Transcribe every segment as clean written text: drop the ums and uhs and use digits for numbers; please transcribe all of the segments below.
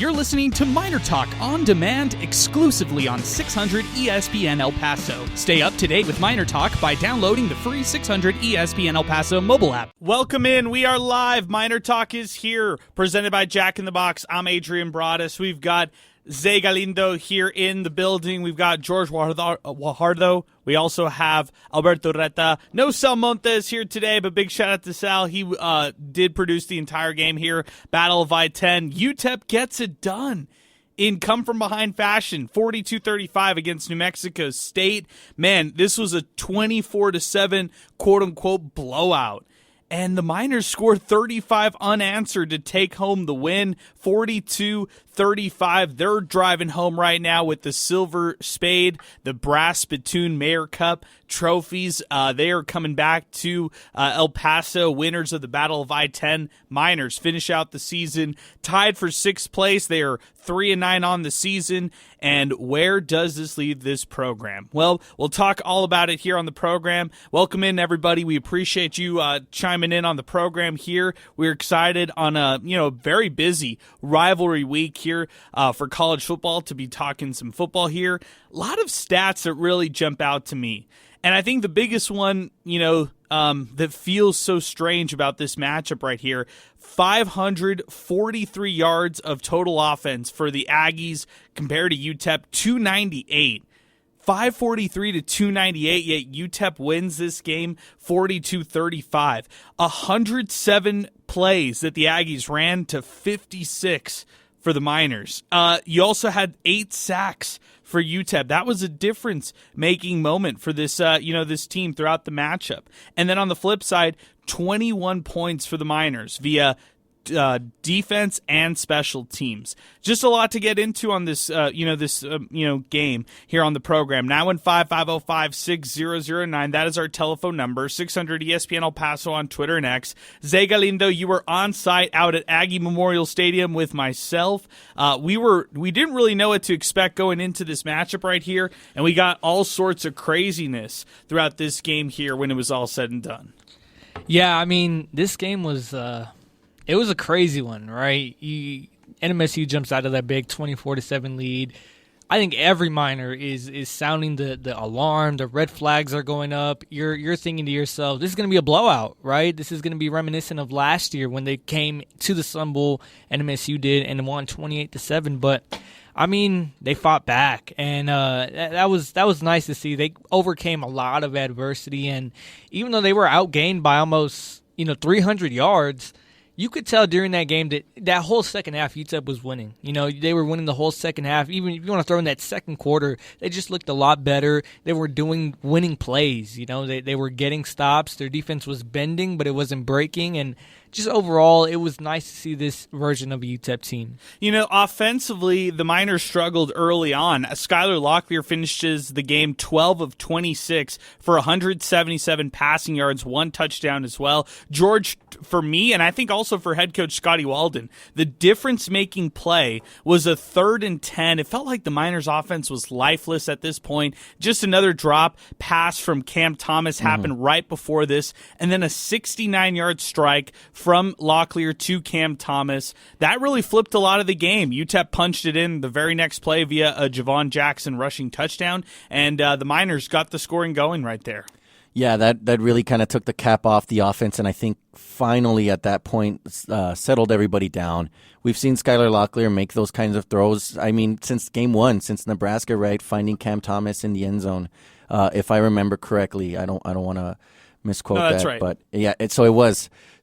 You're listening to MinerTalk on demand exclusively on 600 ESPN El Paso. Stay up to date with MinerTalk by downloading the free 600 ESPN El Paso mobile app. Welcome in. We are live. MinerTalk is here, presented by Jack in the Box. I'm Adrian Broadus. We've got Zay Galindo here in the building. We've got George Guajardo. We also have Alberto Reta. No Sal Montes here today, but big shout out to Sal. He did produce the entire game here. Battle of I-10. UTEP gets it done in come-from-behind fashion, 42-35 against New Mexico State. Man, this was a 24-7 quote-unquote blowout. And the Miners scored 35 unanswered to take home the win, 42-35. They're driving home right now with the Silver Spade, the Brass Spittoon Mayor Cup trophies. They are coming back to El Paso, winners of the Battle of I-10. Miners finish out the season tied for 6th place. They are 3-9 on the season. And where does this leave this program? Well, we'll talk all about it here on the program. Welcome in, everybody. We appreciate you chiming in on the program here. We're excited on a very busy rivalry week here for college football to be talking some football here. A lot of stats that really jump out to me. And I think the biggest one, that feels so strange about this matchup right here, 543 yards of total offense for the Aggies compared to UTEP, 298. 543 to 298, yet UTEP wins this game 42-35. 107 plays that the Aggies ran to 56 for the Miners. You also had 8 sacks for UTEP. That was a difference-making moment for this, this team throughout the matchup. And then on the flip side, 21 points for the Miners via defense and special teams. Just a lot to get into on this, game here on the program. 915-505-6009. That is our telephone number. 600 ESPN El Paso on Twitter and X. Zay Galindo, you were on site out at Aggie Memorial Stadium with myself. We didn't really know what to expect going into this matchup right here, and we got all sorts of craziness throughout this game here when it was all said and done. Yeah, I mean, this game was it was a crazy one, right? NMSU jumps out of that big 24-7 lead. I think every Miner is sounding the alarm. The red flags are going up. You're thinking to yourself, this is going to be a blowout, right? This is going to be reminiscent of last year when they came to the Sun Bowl, NMSU did, and won 28-7. But I mean, they fought back, and that was nice to see. They overcame a lot of adversity, and even though they were outgained by almost 300 yards. You could tell during that game that whole second half, UTEP was winning. They were winning the whole second half. Even if you want to throw in that second quarter, they just looked a lot better. They were doing winning plays. They were getting stops. Their defense was bending, but it wasn't breaking. And just overall, it was nice to see this version of a UTEP team. Offensively, the Miners struggled early on. Skylar Locklear finishes the game 12 of 26 for 177 passing yards, 1 touchdown as well. George, for me, and I think also for head coach Scotty Walden, the difference-making play was a 3rd and 10. It felt like the Miners' offense was lifeless at this point. Just another drop pass from Cam Thomas happened right before this, and then a 69-yard strike from Locklear to Cam Thomas. That really flipped a lot of the game. UTEP punched it in the very next play via a Javon Jackson rushing touchdown, and the Miners got the scoring going right there. Yeah, that really kind of took the cap off the offense, and I think finally at that point settled everybody down. We've seen Skylar Locklear make those kinds of throws. I mean, since game 1, since Nebraska, right, finding Cam Thomas in the end zone, if I remember correctly. I don't want to misquote that's that, right. But yeah,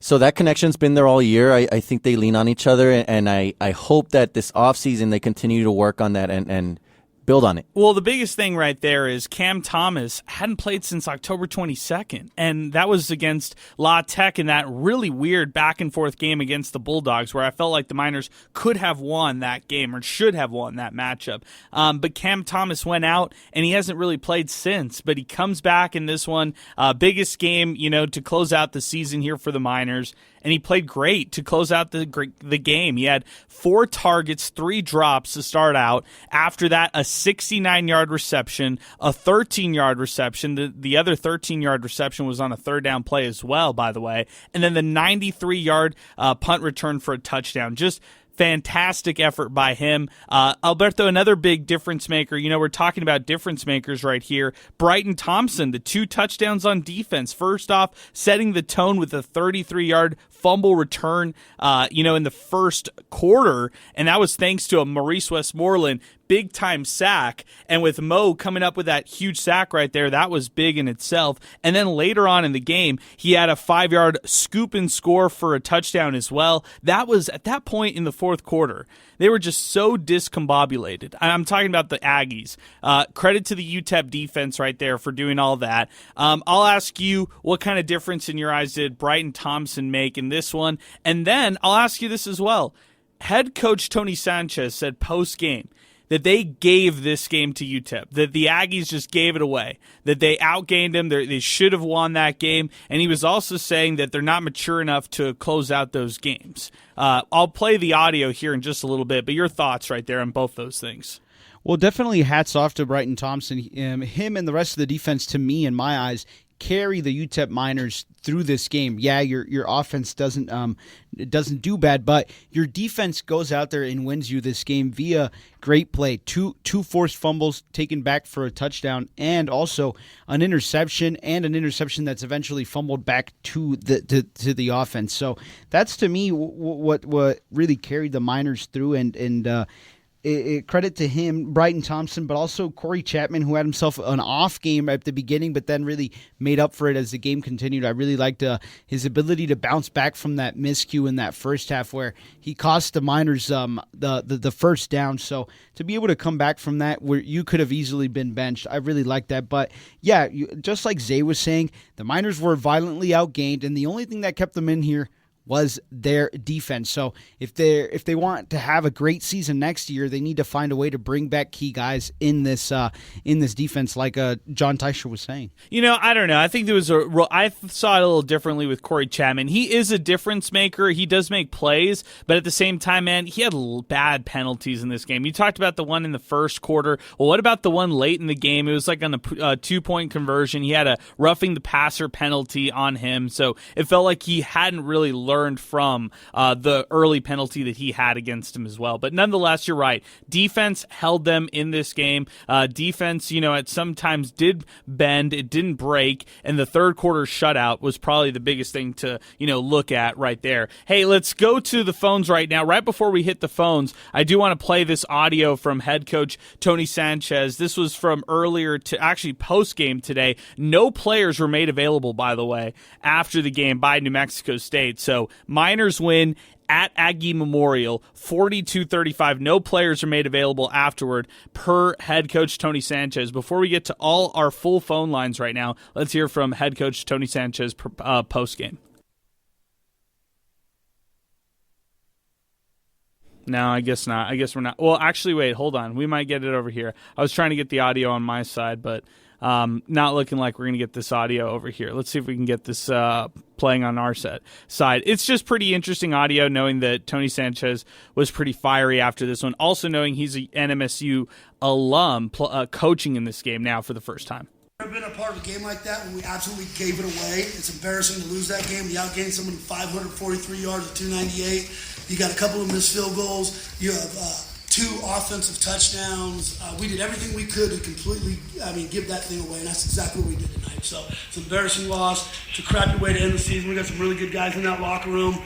so that connection's been there all year. I think they lean on each other, and I hope that this offseason they continue to work on that and build on it. Well, the biggest thing right there is Cam Thomas hadn't played since October 22nd, and that was against La Tech in that really weird back-and-forth game against the Bulldogs where I felt like the Miners could have won that game or should have won that matchup. But Cam Thomas went out, and he hasn't really played since, but he comes back in this one. Biggest game, to close out the season here for the Miners. And he played great to close out the game. He had 4 targets, 3 drops to start out. After that, a 69-yard reception, a 13-yard reception. The other 13-yard reception was on a 3rd down play as well, by the way. And then the 93-yard punt return for a touchdown. Just fantastic effort by him. Alberto, another big difference maker. We're talking about difference makers right here. Brighton Thompson, the 2 touchdowns on defense. First off, setting the tone with a 33-yard fumble return, in the first quarter, and that was thanks to a Maurice Westmoreland big-time sack, and with Mo coming up with that huge sack right there, that was big in itself. And then later on in the game, he had a 5-yard scoop and score for a touchdown as well. That was at that point in the fourth quarter. They were just so discombobulated. I'm talking about the Aggies. Credit to the UTEP defense right there for doing all that. I'll ask you, what kind of difference in your eyes did Brighton Thompson make in this one? And then I'll ask you this as well. Head coach Tony Sanchez said post-game that they gave this game to UTEP, that the Aggies just gave it away, that they outgained them, they should have won that game, and he was also saying that they're not mature enough to close out those games. I'll play the audio here in just a little bit, but your thoughts right there on both those things. Well, definitely hats off to Brighton Thompson. Him and the rest of the defense, to me, in my eyes, carry the UTEP Miners through this game. Yeah, your offense doesn't do bad, but your defense goes out there and wins you this game via great play. Two forced fumbles taken back for a touchdown, and also an interception that's eventually fumbled back to the offense. So that's, to me, what really carried the Miners through, and credit to him, Brighton Thompson, but also Corey Chapman, who had himself an off game at the beginning, but then really made up for it as the game continued. I really liked his ability to bounce back from that miscue in that first half where he cost the Miners the first down. So to be able to come back from that, where you could have easily been benched, I really liked that. But yeah, just like Zay was saying, the Miners were violently outgained, and the only thing that kept them in here was their defense. So if they want to have a great season next year, they need to find a way to bring back key guys in this defense, like John Teicher was saying. I don't know. I think I saw it a little differently with Corey Chapman. He is a difference maker. He does make plays, but at the same time, man, he had bad penalties in this game. You talked about the one in the first quarter. Well, what about the one late in the game? It was like on a 2-point conversion. He had a roughing the passer penalty on him, so it felt like he hadn't really learned from the early penalty that he had against him as well. But nonetheless, you're right. Defense held them in this game. Defense, it sometimes did bend. It didn't break. And the third quarter shutout was probably the biggest thing to, look at right there. Hey, let's go to the phones right now. Right before we hit the phones, I do want to play this audio from head coach Tony Sanchez. This was from earlier to actually post-game today. No players were made available, by the way, after the game by New Mexico State. So Miners win at Aggie Memorial, 42-35. No players are made available afterward, per head coach Tony Sanchez. Before we get to all our full phone lines right now, let's hear from head coach Tony Sanchez post-game. No, I guess not. I guess we're not. Well, actually, wait, hold on. We might get it over here. I was trying to get the audio on my side, but not looking like we're going to get this audio over here. Let's see if we can get this playing on our side. It's just pretty interesting audio, knowing that Tony Sanchez was pretty fiery after this one. Also knowing he's an NMSU alum coaching in this game now for the first time. I've been a part of a game like that when we absolutely gave it away. It's embarrassing to lose that game. We outgained someone 543 yards at 298. You got a couple of missed field goals. You have 2 offensive touchdowns. We did everything we could to completely, give that thing away, and that's exactly what we did tonight. So it's an embarrassing loss. It's a crappy way to end the season. We got some really good guys in that locker room.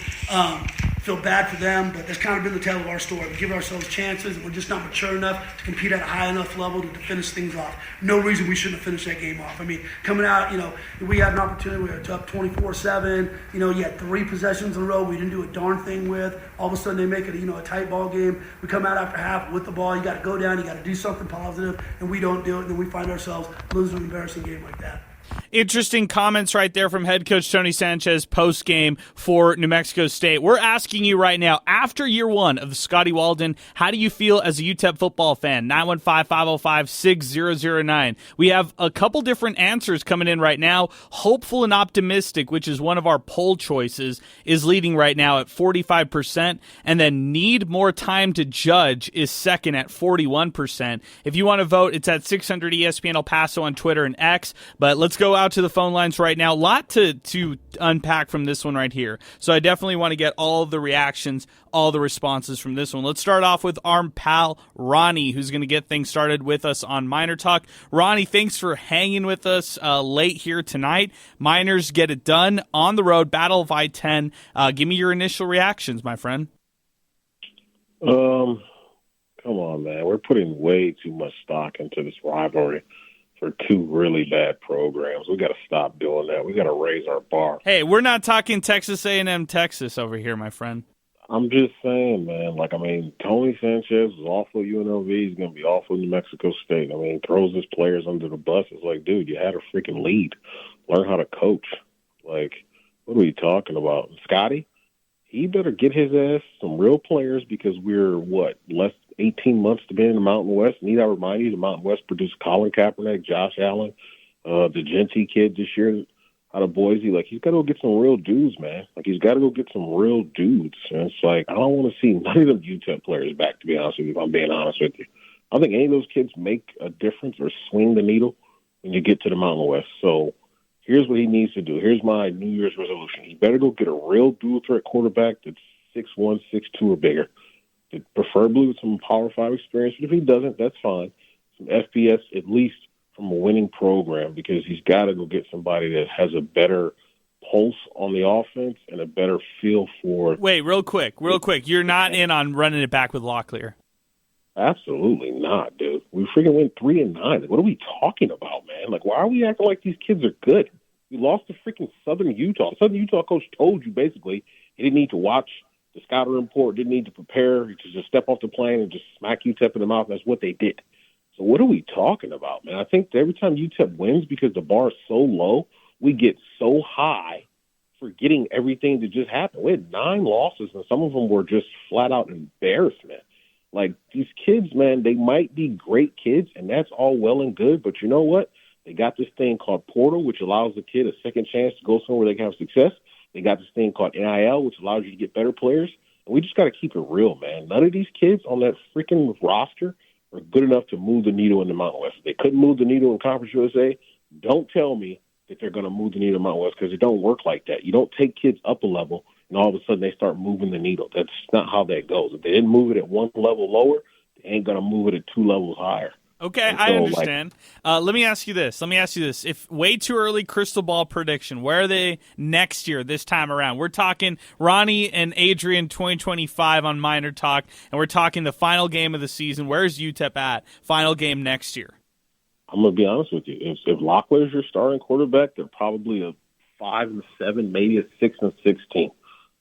Feel bad for them, but that's kind of been the tale of our story. We give ourselves chances, and we're just not mature enough to compete at a high enough level to finish things off. No reason we shouldn't have finished that game off. Coming out, we had an opportunity. We were up 24-7. You had 3 possessions in a row we didn't do a darn thing with. All of a sudden, they make it a tight ball game. We come out after half with the ball. You got to go down. You got to do something positive, and we don't do it. And then we find ourselves losing an embarrassing game like that. Interesting comments right there from head coach Tony Sanchez post-game for New Mexico State. We're asking you right now, after year 1 of the Scotty Walden, how do you feel as a UTEP football fan? 915-505-6009. We have a couple different answers coming in right now. Hopeful and optimistic, which is one of our poll choices, is leading right now at 45%. And then need more time to judge is second at 41%. If you want to vote, it's at 600 ESPN El Paso on Twitter and X. But let's go out out to the phone lines right now. A lot to unpack from this one right here. So I definitely want to get all of the reactions, all the responses from this one. Let's start off with our pal Ronnie, who's going to get things started with us on Miner Talk. Ronnie, thanks for hanging with us late here tonight. Miners get it done on the road, Battle of I-10. Give me your initial reactions, my friend. Come on, man. We're putting way too much stock into this rivalry for two really bad programs. We got to stop doing that. We got to raise our bar. Hey, we're not talking Texas A&M, Texas over here, my friend. I'm just saying, man. Tony Sanchez is awful at UNLV. He's going to be awful in New Mexico State. Throws his players under the bus. It's like, dude, you had a freaking lead. Learn how to coach. What are we talking about? Scotty, he better get his ass some real players because we're, less 18 months to be in the Mountain West. Need I remind you, the Mountain West produced Colin Kaepernick, Josh Allen, the Genty kid this year out of Boise. He's got to go get some real dudes, man. He's got to go get some real dudes. And it's I don't want to see none of them UTEP players back, to be honest with you, if I'm being honest with you. I don't think any of those kids make a difference or swing the needle when you get to the Mountain West. So here's what he needs to do. Here's my New Year's resolution. He better go get a real dual threat quarterback that's 6'1", 6'2", or bigger. Preferably with some Power 5 experience. But if he doesn't, that's fine. Some FBS, at least from a winning program, because he's got to go get somebody that has a better pulse on the offense and a better feel for. Wait, real quick. You're not in on running it back with Locklear? Absolutely not, dude. We freaking went 3-9. What are we talking about, man? Why are we acting like these kids are good? We lost to freaking Southern Utah. The Southern Utah coach told you basically he didn't need to watch the scouting report, didn't need to prepare, to just step off the plane and just smack UTEP in the mouth. That's what they did. So what are we talking about, man? I think that every time UTEP wins, because the bar is so low, we get so high forgetting everything that just happened. We had 9 losses, and some of them were just flat-out embarrassment. These kids, man, they might be great kids, and that's all well and good, but you know what? They got this thing called Portal, which allows the kid a second chance to go somewhere they can have success. They got this thing called NIL, which allows you to get better players. And we just got to keep it real, man. None of these kids on that freaking roster are good enough to move the needle in the Mountain West. If they couldn't move the needle in Conference USA, don't tell me that they're going to move the needle in Mountain West, because it don't work like that. You don't take kids up a level and all of a sudden they start moving the needle. That's not how that goes. If they didn't move it at one level lower, they ain't going to move it at 2 levels higher. Okay, I understand. Let me ask you this. If way too early crystal ball prediction, where are they next year, this time around? We're talking Ronnie and Adrian 2025 on Miner Talk, and we're talking the final game of the season. Where's UTEP at? Final game next year. I'm going to be honest with you. If Locklear's your starting quarterback, they're probably a 5-7, maybe a 6-16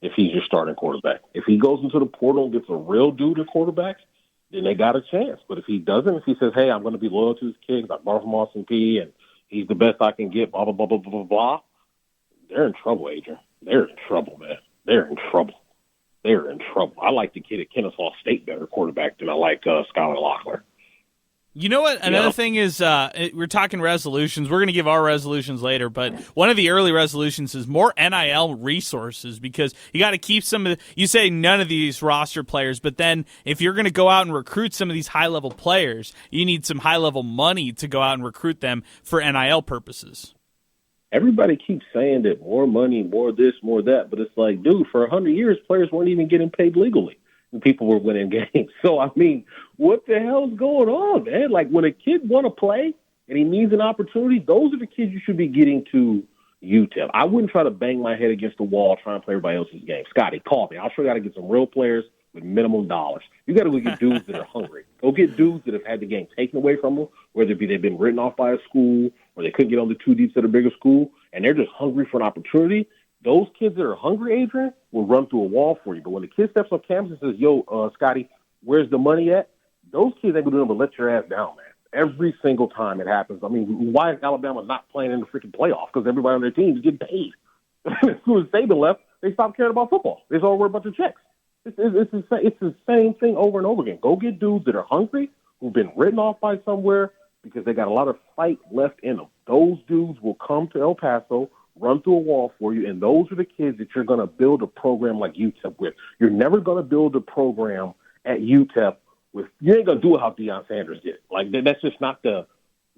if he's your starting quarterback. If he goes into the portal and gets a real dude at quarterback, then they got a chance. But if he doesn't, if he says, hey, I'm going to be loyal to his kid, like Marvin Austin P, and he's the best I can get, blah, blah, blah, blah, blah, blah, blah, they're in trouble, Adrian. They're in trouble, man. They're in trouble. I like the kid at Kennesaw State better quarterback than I like Skylar Locklear. You know what? Another thing is we're talking resolutions. We're going to give our resolutions later, but one of the early resolutions is more NIL resources, because you got to keep some of the – you say none of these roster players, but then if you're going to go out and recruit some of these high-level players, you need some high-level money to go out and recruit them for NIL purposes. Everybody keeps saying that more money, more this, more that, but it's like, dude, for 100 years, players weren't even getting paid legally. And people were winning games. So, what the hell's going on, man? When a kid want to play and he needs an opportunity, those are the kids you should be getting to UTEP. I wouldn't try to bang my head against the wall trying to play everybody else's game. Scotty, call me. I'll show you how to get some real players with minimum dollars. You got to go get dudes that are hungry. Go get dudes that have had the game taken away from them, whether it be they've been written off by a school or they couldn't get on the 2 deeps at a bigger school, and they're just hungry for an opportunity. Those kids that are hungry, Adrian, will run through a wall for you. But when the kid steps on campus and says, yo, Scotty, where's the money at? Those kids ain't going to do nothing but let your ass down, man. Every single time it happens. Why is Alabama not playing in the freaking playoff? Because everybody on their team is getting paid. As soon as Saban left, they stopped caring about football. They just all worry about the checks. It's the same thing over and over again. Go get dudes that are hungry, who've been written off by somewhere because they got a lot of fight left in them. Those dudes will come to El Paso, run through a wall for you, and those are the kids that you're going to build a program like UTEP with. You're never going to build a program at UTEP with – you ain't going to do it how Deion Sanders did. That's just not the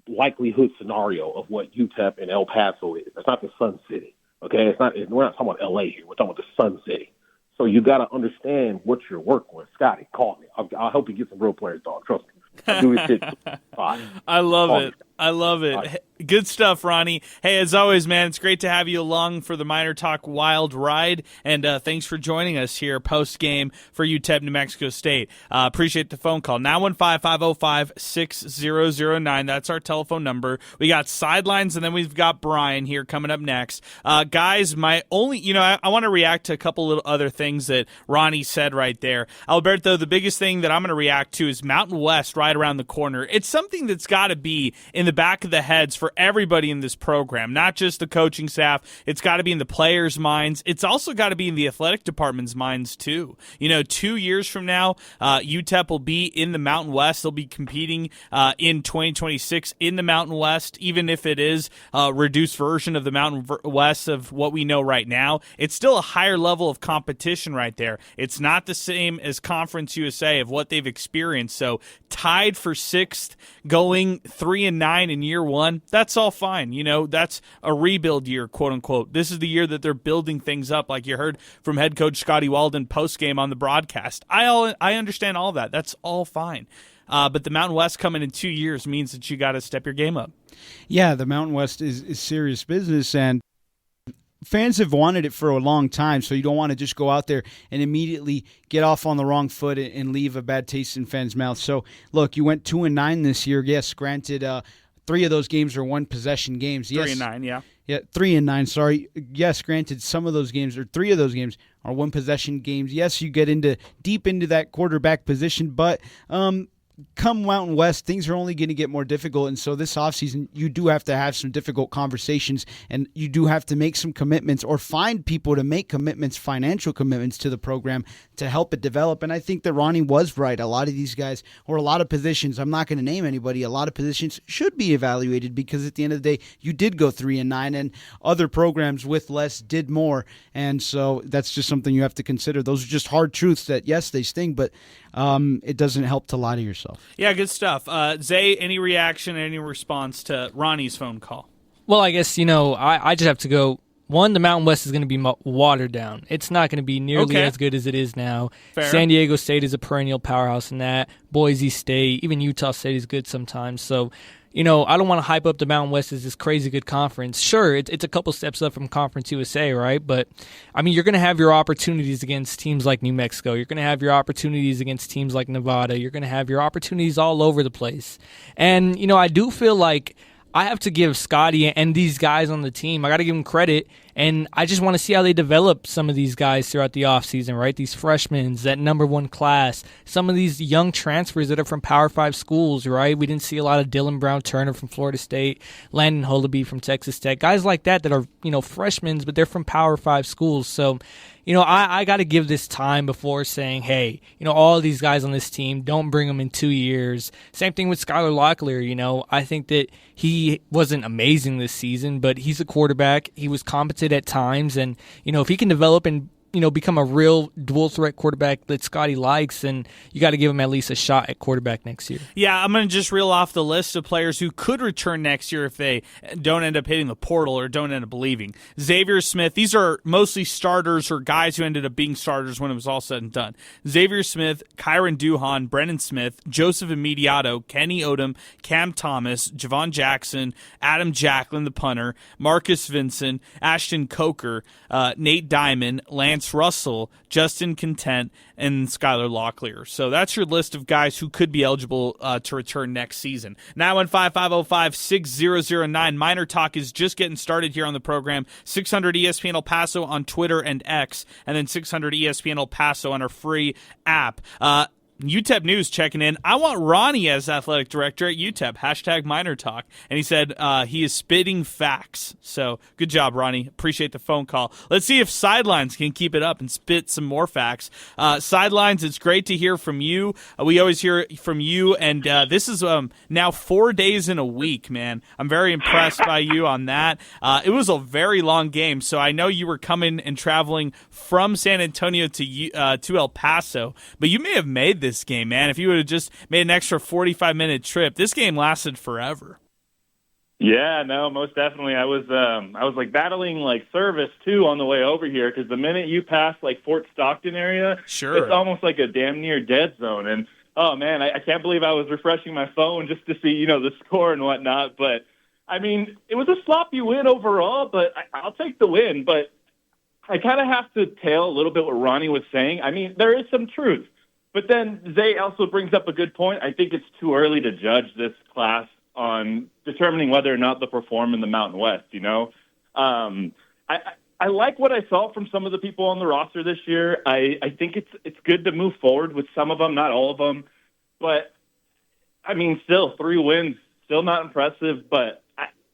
likelihood scenario of what UTEP and El Paso is. It's not the Sun City, okay? We're not talking about L.A. here. We're talking about the Sun City. So you got to understand what you're working with. Scotty, call me. I'll help you get some real players, dog. Trust me. I'll do this shit. I love it. I love it. Good stuff, Ronnie. Hey, as always, man, it's great to have you along for the MinerTalk Wild Ride, and thanks for joining us here post-game for UTEP New Mexico State. Appreciate the phone call. 915-505-6009. That's our telephone number. We got Sidelines, and then we've got Brian here coming up next. Guys, my only, I want to react to a couple little other things that Ronnie said right there. Alberto, the biggest thing that I'm going to react to is Mountain West right around the corner. It's something that's got to be in the back of the heads for everybody in this program, not just the coaching staff. It's got to be in the players' minds. It's also got to be in the athletic department's minds, too. 2 years from now, UTEP will be in the Mountain West. They'll be competing in 2026 in the Mountain West, even if it is a reduced version of the Mountain West of what we know right now. It's still a higher level of competition right there. It's not the same as Conference USA of what they've experienced. So tied for sixth, going 3-9 in year one, that's all fine. That's a rebuild year, quote unquote. This is the year that they're building things up, like you heard from head coach Scotty Walden post-game on the broadcast. I understand all that. That's all fine. But the Mountain West coming in 2 years means that you got to step your game up. Yeah, the Mountain West is serious business, and fans have wanted it for a long time, so you don't want to just go out there and immediately get off on the wrong foot and leave a bad taste in fans' mouths. So, look, you went 2-9 this year. Yes, granted, 3 of those games are one-possession games. Yes, 3-9, yeah. Yeah, 3-9, sorry. Yes, granted, some of those games, or 3 of those games, are one-possession games. Yes, you get deep into that quarterback position, but come Mountain West, things are only going to get more difficult, and so this offseason, you do have to have some difficult conversations, and you do have to make some commitments or find people to make commitments, financial commitments to the program to help it develop, and I think that Ronnie was right. A lot of these guys, or a lot of positions, I'm not going to name anybody, a lot of positions should be evaluated because at the end of the day, you did go 3-9, and other programs with less did more, and so that's just something you have to consider. Those are just hard truths that, yes, they sting, but it doesn't help to lie to yourself. Yeah, good stuff. Zay, any reaction, any response to Ronnie's phone call? Well, I guess, I just have to go. One, the Mountain West is going to be watered down. It's not going to be nearly as good as it is now. Fair. San Diego State is a perennial powerhouse in that. Boise State, even Utah State is good sometimes. So, I don't want to hype up the Mountain West as this crazy good conference. Sure, it's a couple steps up from Conference USA, right? But, you're going to have your opportunities against teams like New Mexico. You're going to have your opportunities against teams like Nevada. You're going to have your opportunities all over the place. And, I do feel like I have to give Scotty and these guys on the team, I got to give them credit, and I just want to see how they develop some of these guys throughout the offseason, right? These freshmen, that number 1 class, some of these young transfers that are from Power 5 schools, right? We didn't see a lot of Dylan Brown-Turner from Florida State, Landon Holaby from Texas Tech, guys like that are, freshmen, but they're from Power 5 schools. So, I got to give this time before saying, hey, all of these guys on this team, don't bring them in 2 years. Same thing with Skylar Locklear. I think that he wasn't amazing this season, but he's a quarterback. He was competent at times, and if he can develop and become a real dual threat quarterback that Scotty likes, and you got to give him at least a shot at quarterback next year. Yeah, I'm going to just reel off the list of players who could return next year if they don't end up hitting the portal or don't end up leaving. Xavier Smith, these are mostly starters or guys who ended up being starters when it was all said and done. Xavier Smith, Kyron Duhan, Brennan Smith, Joseph Immediato, Kenny Odom, Cam Thomas, Javon Jackson, Adam Jacklin, the punter, Marcus Vincent, Ashton Coker, Nate Diamond, Lance Russell, Justin Content, and Skylar Locklear. So that's your list of guys who could be eligible to return next season. 915-505-6009. MinerTalk is just getting started here on the program. 600 ESPN El Paso on Twitter and X, and then 600 ESPN El Paso on our free app. UTEP News checking in. I want Ronnie as athletic director at UTEP. Hashtag MinerTalk. And he said he is spitting facts. So good job, Ronnie. Appreciate the phone call. Let's see if Sidelines can keep it up and spit some more facts. Sidelines, it's great to hear from you. We always hear from you. And this is now 4 days in a week, man. I'm very impressed by you on that. It was a very long game. So I know you were coming and traveling from San Antonio to El Paso. But you may have made this game, man. If you would have just made an extra 45-minute trip, this game lasted forever. Yeah, no, most definitely. I was like battling like service too on the way over here because the minute you pass like Fort Stockton area, Sure. it's almost like a damn near dead zone. And oh man, I can't believe I was refreshing my phone just to see the score and whatnot. But I mean, it was a sloppy win overall, but I'll take the win. But I kind of have to tail a little bit what Ronnie was saying. I mean, there is some truth. But then Zay also brings up a good point. I think it's too early to judge this class on determining whether or not they'll perform in the Mountain West, I like what I saw from some of the people on the roster this year. I think it's good to move forward with some of them, not all of them. But, I mean, still, 3 wins, still not impressive. But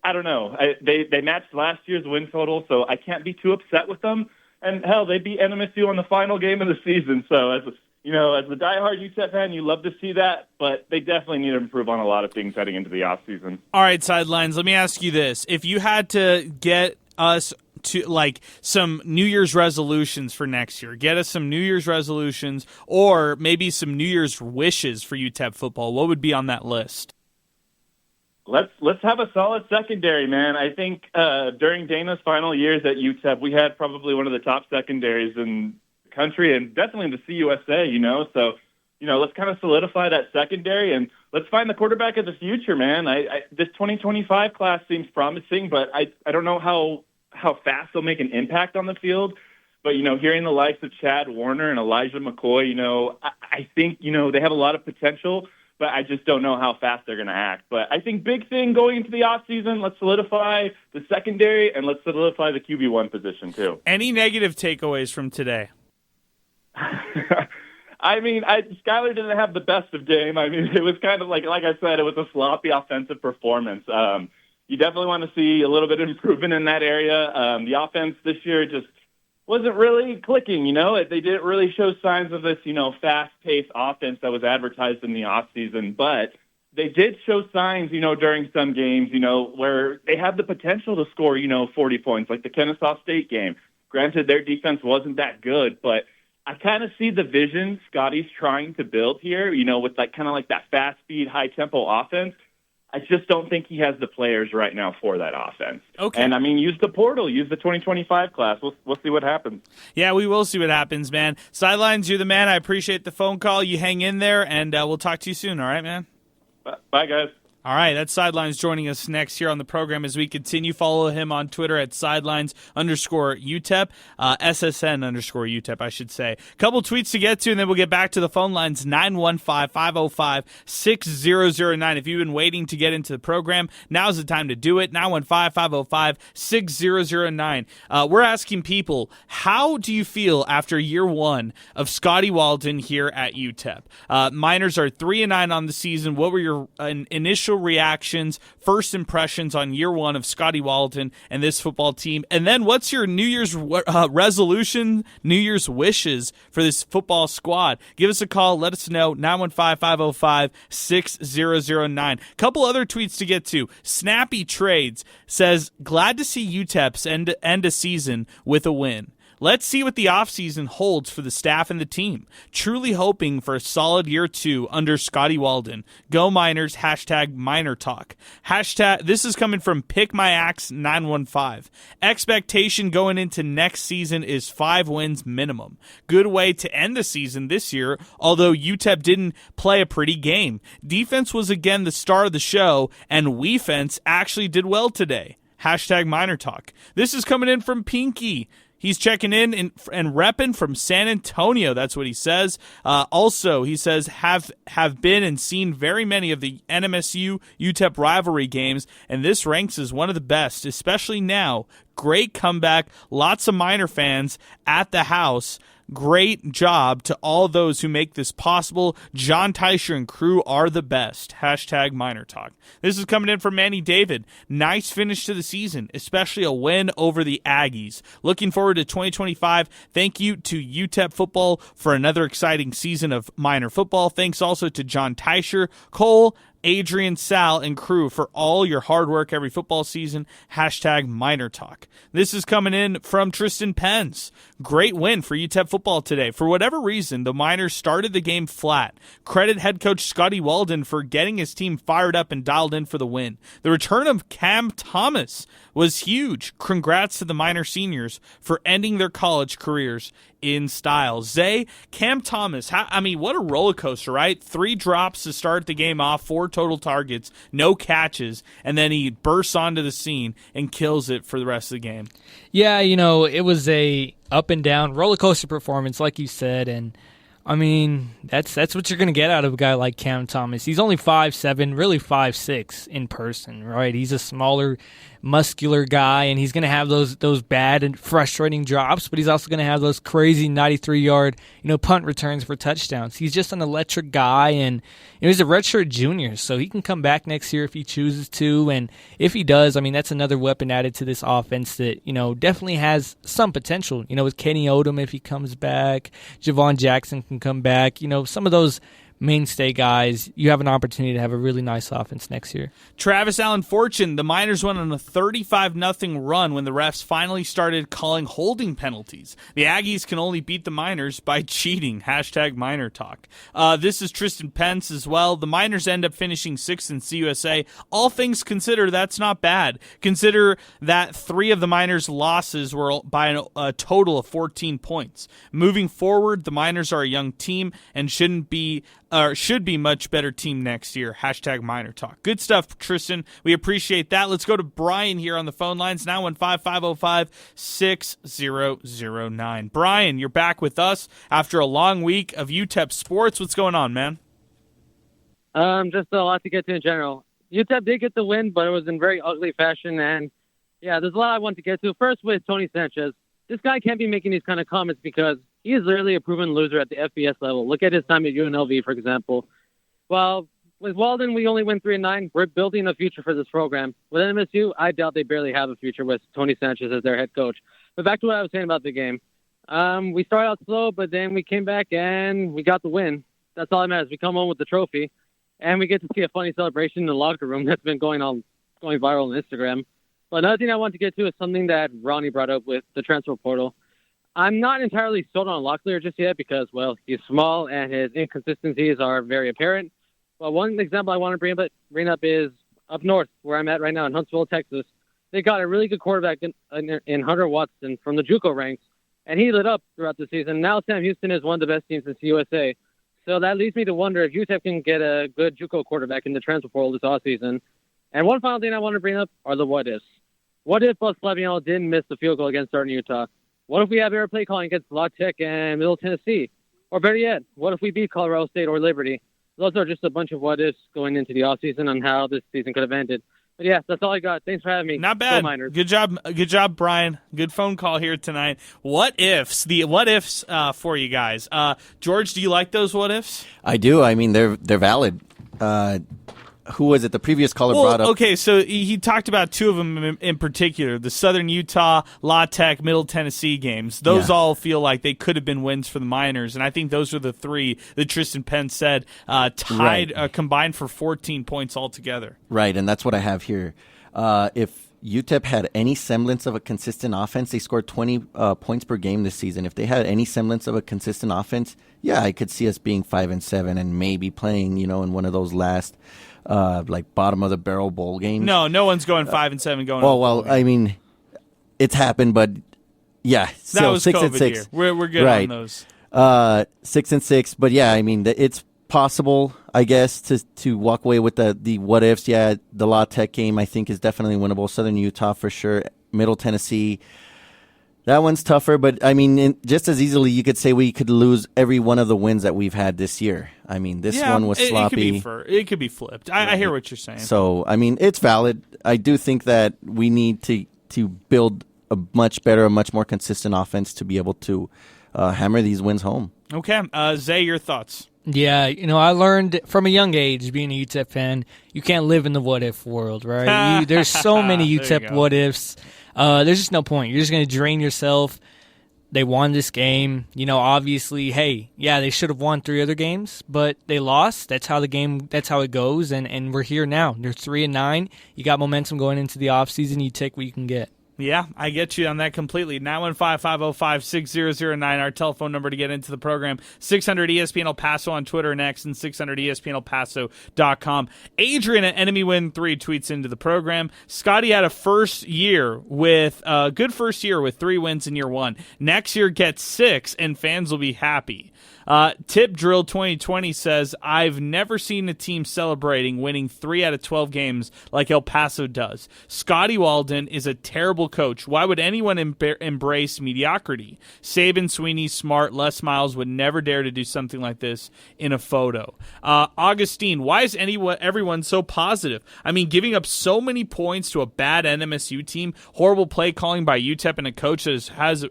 I don't know. They matched last year's win total, so I can't be too upset with them. And, hell, they beat NMSU on the final game of the season. So, as a diehard UTEP fan, you love to see that. But they definitely need to improve on a lot of things heading into the offseason. All right, Sidelines, let me ask you this. If you had to get us to like some New Year's resolutions for next year, get us some New Year's resolutions or maybe some New Year's wishes for UTEP football, what would be on that list? Let's have a solid secondary, man. I think during Dana's final years at UTEP, we had probably one of the top secondaries in the country and definitely in the CUSA, So, let's kind of solidify that secondary and let's find the quarterback of the future, man. This 2025 class seems promising, but I don't know how fast they'll make an impact on the field. But, hearing the likes of Chad Warner and Elijah McCoy, I think, they have a lot of potential, but I just don't know how fast they're going to act. But I think big thing going into the offseason, let's solidify the secondary and let's solidify the QB1 position too. Any negative takeaways from today? I mean, Skyler didn't have the best of game. I mean, it was kind of like I said, it was a sloppy offensive performance. You definitely want to see a little bit of improvement in that area. The offense this year just wasn't really clicking, They didn't really show signs of this, fast-paced offense that was advertised in the offseason. But they did show signs, during some games, where they had the potential to score, 40 points, like the Kennesaw State game. Granted, their defense wasn't that good, but I kind of see the vision Scotty's trying to build here, with kind of that fast speed, high tempo offense. I just don't think he has the players right now for that offense. Okay. And I mean, use the portal, use the 2025 class. We'll see what happens. Yeah, we will see what happens, man. Sidelines, you're the man. I appreciate the phone call. You hang in there, and we'll talk to you soon. All right, man? Bye, guys. All right, that's Sidelines joining us next here on the program as we continue. Follow him on Twitter at Sidelines_UTEP, SSN_UTEP, I should say. Couple tweets to get to, and then we'll get back to the phone lines, 915-505-6009. If you've been waiting to get into the program, now's the time to do it, 915-505-6009. We're asking people, how do you feel after year one of Scotty Walden here at UTEP? Miners are 3-9 on the season. What were your initial reactions, first impressions on year one of Scotty Walden and this football team? And then what's your New Year's resolution, New Year's wishes for this football squad? Give us a call. Let us know. 915-505-6009. Couple other tweets to get to. Snappy Trades says, glad to see UTEP's end a season with a win. Let's see what the offseason holds for the staff and the team. Truly hoping for a solid year 2 under Scotty Walden. Go Miners, #MinerTalk. This is coming from PickMyAxe915. Expectation going into next season is 5 wins minimum. Good way to end the season this year, although UTEP didn't play a pretty game. Defense was again the star of the show, and WeFence actually did well today. #MinerTalk. This is coming in from Pinky. He's checking in and repping from San Antonio. That's what he says. Also, he says, have been and seen very many of the NMSU UTEP rivalry games, and this ranks as one of the best, especially now. Great comeback. Lots of Miner fans at the house. Great job to all those who make this possible. John Teicher and crew are the best. #MinerTalk. This is coming in from Manny David. Nice finish to the season, especially a win over the Aggies. Looking forward to 2025. Thank you to UTEP football for another exciting season of Miner football. Thanks also to John Teicher, Cole, Adrian, Sal, and crew for all your hard work every football season. Hashtag MinerTalk. This is coming in from Tristan Pence. Great win for UTEP football today. For whatever reason, the Miners started the game flat. Credit head coach Scotty Walden for getting his team fired up and dialed in for the win. The return of Cam Thomas was huge. Congrats to the Miner seniors for ending their college careers in style. Zay, Cam Thomas, what a roller coaster, right? 3 drops to start the game off, 4 total targets, no catches, and then he bursts onto the scene and kills it for the rest of the game. Yeah, it was a up and down roller coaster performance, like you said, and that's what you're going to get out of a guy like Cam Thomas. He's only 5'7", really 5'6" in person, right? He's a smaller, muscular guy, and he's going to have those bad and frustrating drops, but he's also going to have those crazy 93-yard, punt returns for touchdowns. He's just an electric guy, and he's a redshirt junior, so he can come back next year if he chooses to, and if he does, that's another weapon added to this offense that, definitely has some potential. With Kenny Odom, if he comes back, Javon Jackson can come back, some of those mainstay guys, you have an opportunity to have a really nice offense next year. Travis Allen Fortune, the Miners went on a 35-0 run when the refs finally started calling holding penalties. The Aggies can only beat the Miners by cheating. Hashtag MinerTalk. This is Tristan Pence as well. The Miners end up finishing 6th in CUSA. All things considered, that's not bad. Consider that 3 of the Miners' losses were by a total of 14 points. Moving forward, the Miners are a young team and should be much better team next year. Hashtag MinerTalk. Good stuff, Tristan. We appreciate that. Let's go to Brian here on the phone lines. 915-505-6009. Brian, you're back with us after a long week of UTEP sports. What's going on, man? Just a lot to get to in general. UTEP did get the win, but it was in very ugly fashion. And, yeah, there's a lot I want to get to. First with Tony Sanchez. This guy can't be making these kind of comments because he is literally a proven loser at the FBS level. Look at his time at UNLV, for example. Well, with Walden, we only went 3-9. We're building a future for this program. With MSU, I doubt they barely have a future with Tony Sanchez as their head coach. But back to what I was saying about the game. We started out slow, but then we came back and we got the win. That's all that matters. We come home with the trophy, and we get to see a funny celebration in the locker room that's been going viral on Instagram. But another thing I want to get to is something that Ronnie brought up with the transfer portal. I'm not entirely sold on Locklear just yet because, well, he's small and his inconsistencies are very apparent. But one example I want to bring up is up north, where I'm at right now in Huntsville, Texas. They got a really good quarterback in Hunter Watson from the JUCO ranks, and he lit up throughout the season. Now Sam Houston is one of the best teams in USA. So that leads me to wonder if UTEP can get a good JUCO quarterback in the transfer portal this offseason. And one final thing I want to bring up are the what-ifs. What if Bus Flaviano didn't miss the field goal against Southern Utah? What if we have air play calling against La Tech and Middle Tennessee? Or better yet, what if we beat Colorado State or Liberty? Those are just a bunch of what-ifs going into the offseason on how this season could have ended. But yeah, that's all I got. Thanks for having me. Not bad. Good job, Brian. Good phone call here tonight. What ifs? The what ifs for you guys. George, do you like those what ifs? I do. They're valid. Who was it? The previous caller brought up. Okay, so he talked about 2 of them in particular, the Southern Utah, La Tech, Middle Tennessee games. Those all feel like they could have been wins for the Miners, and I think those are the 3 that Tristan Penn said combined for 14 points altogether. Right, and that's what I have here. If UTEP had any semblance of a consistent offense, they scored 20 points per game this season. If they had any semblance of a consistent offense, I could see us being 5-7 and maybe playing, in one of those last bottom of the barrel bowl games. No one's going 5-7 going. It's happened, but that was 6-6 year. We're good on those. 6-6, but it's possible, I guess, to walk away with the what ifs. The La Tech game I think is definitely winnable. Southern Utah for sure. Middle Tennessee. That one's tougher, but just as easily you could say we could lose every one of the wins that we've had this year. This one was sloppy. It could be flipped. I hear what you're saying. So, it's valid. I do think that we need to build a much better, a much more consistent offense to be able to hammer these wins home. Okay. Zay, your thoughts? Yeah, I learned from a young age, being a UTEP fan, you can't live in the what-if world, right? There's so many UTEP what-ifs. There's just no point. You're just going to drain yourself. They won this game. Obviously, hey, yeah, they should have won 3 other games, but they lost. That's how it goes, and we're here now. They're 3-9. You got momentum going into the offseason. You take what you can get. Yeah, I get you on that completely. 915-505-6009, our telephone number to get into the program. 600 ESPN El Paso on Twitter and X, and 600 ESPNElPaso.com. Adrian at Enemy Win 3 tweets into the program. Scotty had a good first year with 3 wins in year 1. Next year gets 6, and fans will be happy. Tip Drill 2020 says, I've never seen a team celebrating winning 3 out of 12 games like El Paso does. Scotty Walden is a terrible coach. Why would anyone embrace mediocrity? Saban, Sweeney, Smart, Les Miles would never dare to do something like this in a photo. Augustine, why is everyone so positive? I mean, giving up so many points to a bad NMSU team, horrible play calling by UTEP, and a coach that has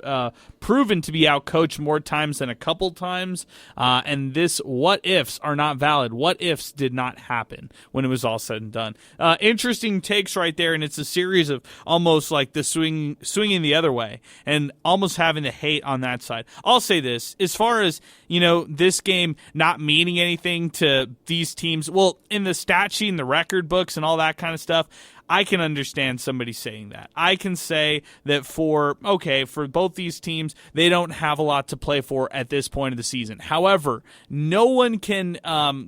proven to be outcoached more times than a couple times. And this what ifs are not valid. What ifs did not happen when it was all said and done. Interesting takes right there, and it's a series of almost like the swinging the other way and almost having the hate on that side. I'll say this, as far as, this game not meaning anything to these teams, well, in the stat sheet and the record books and all that kind of stuff, I can understand somebody saying that. I can say that for both these teams, they don't have a lot to play for at this point of the season. However, no one can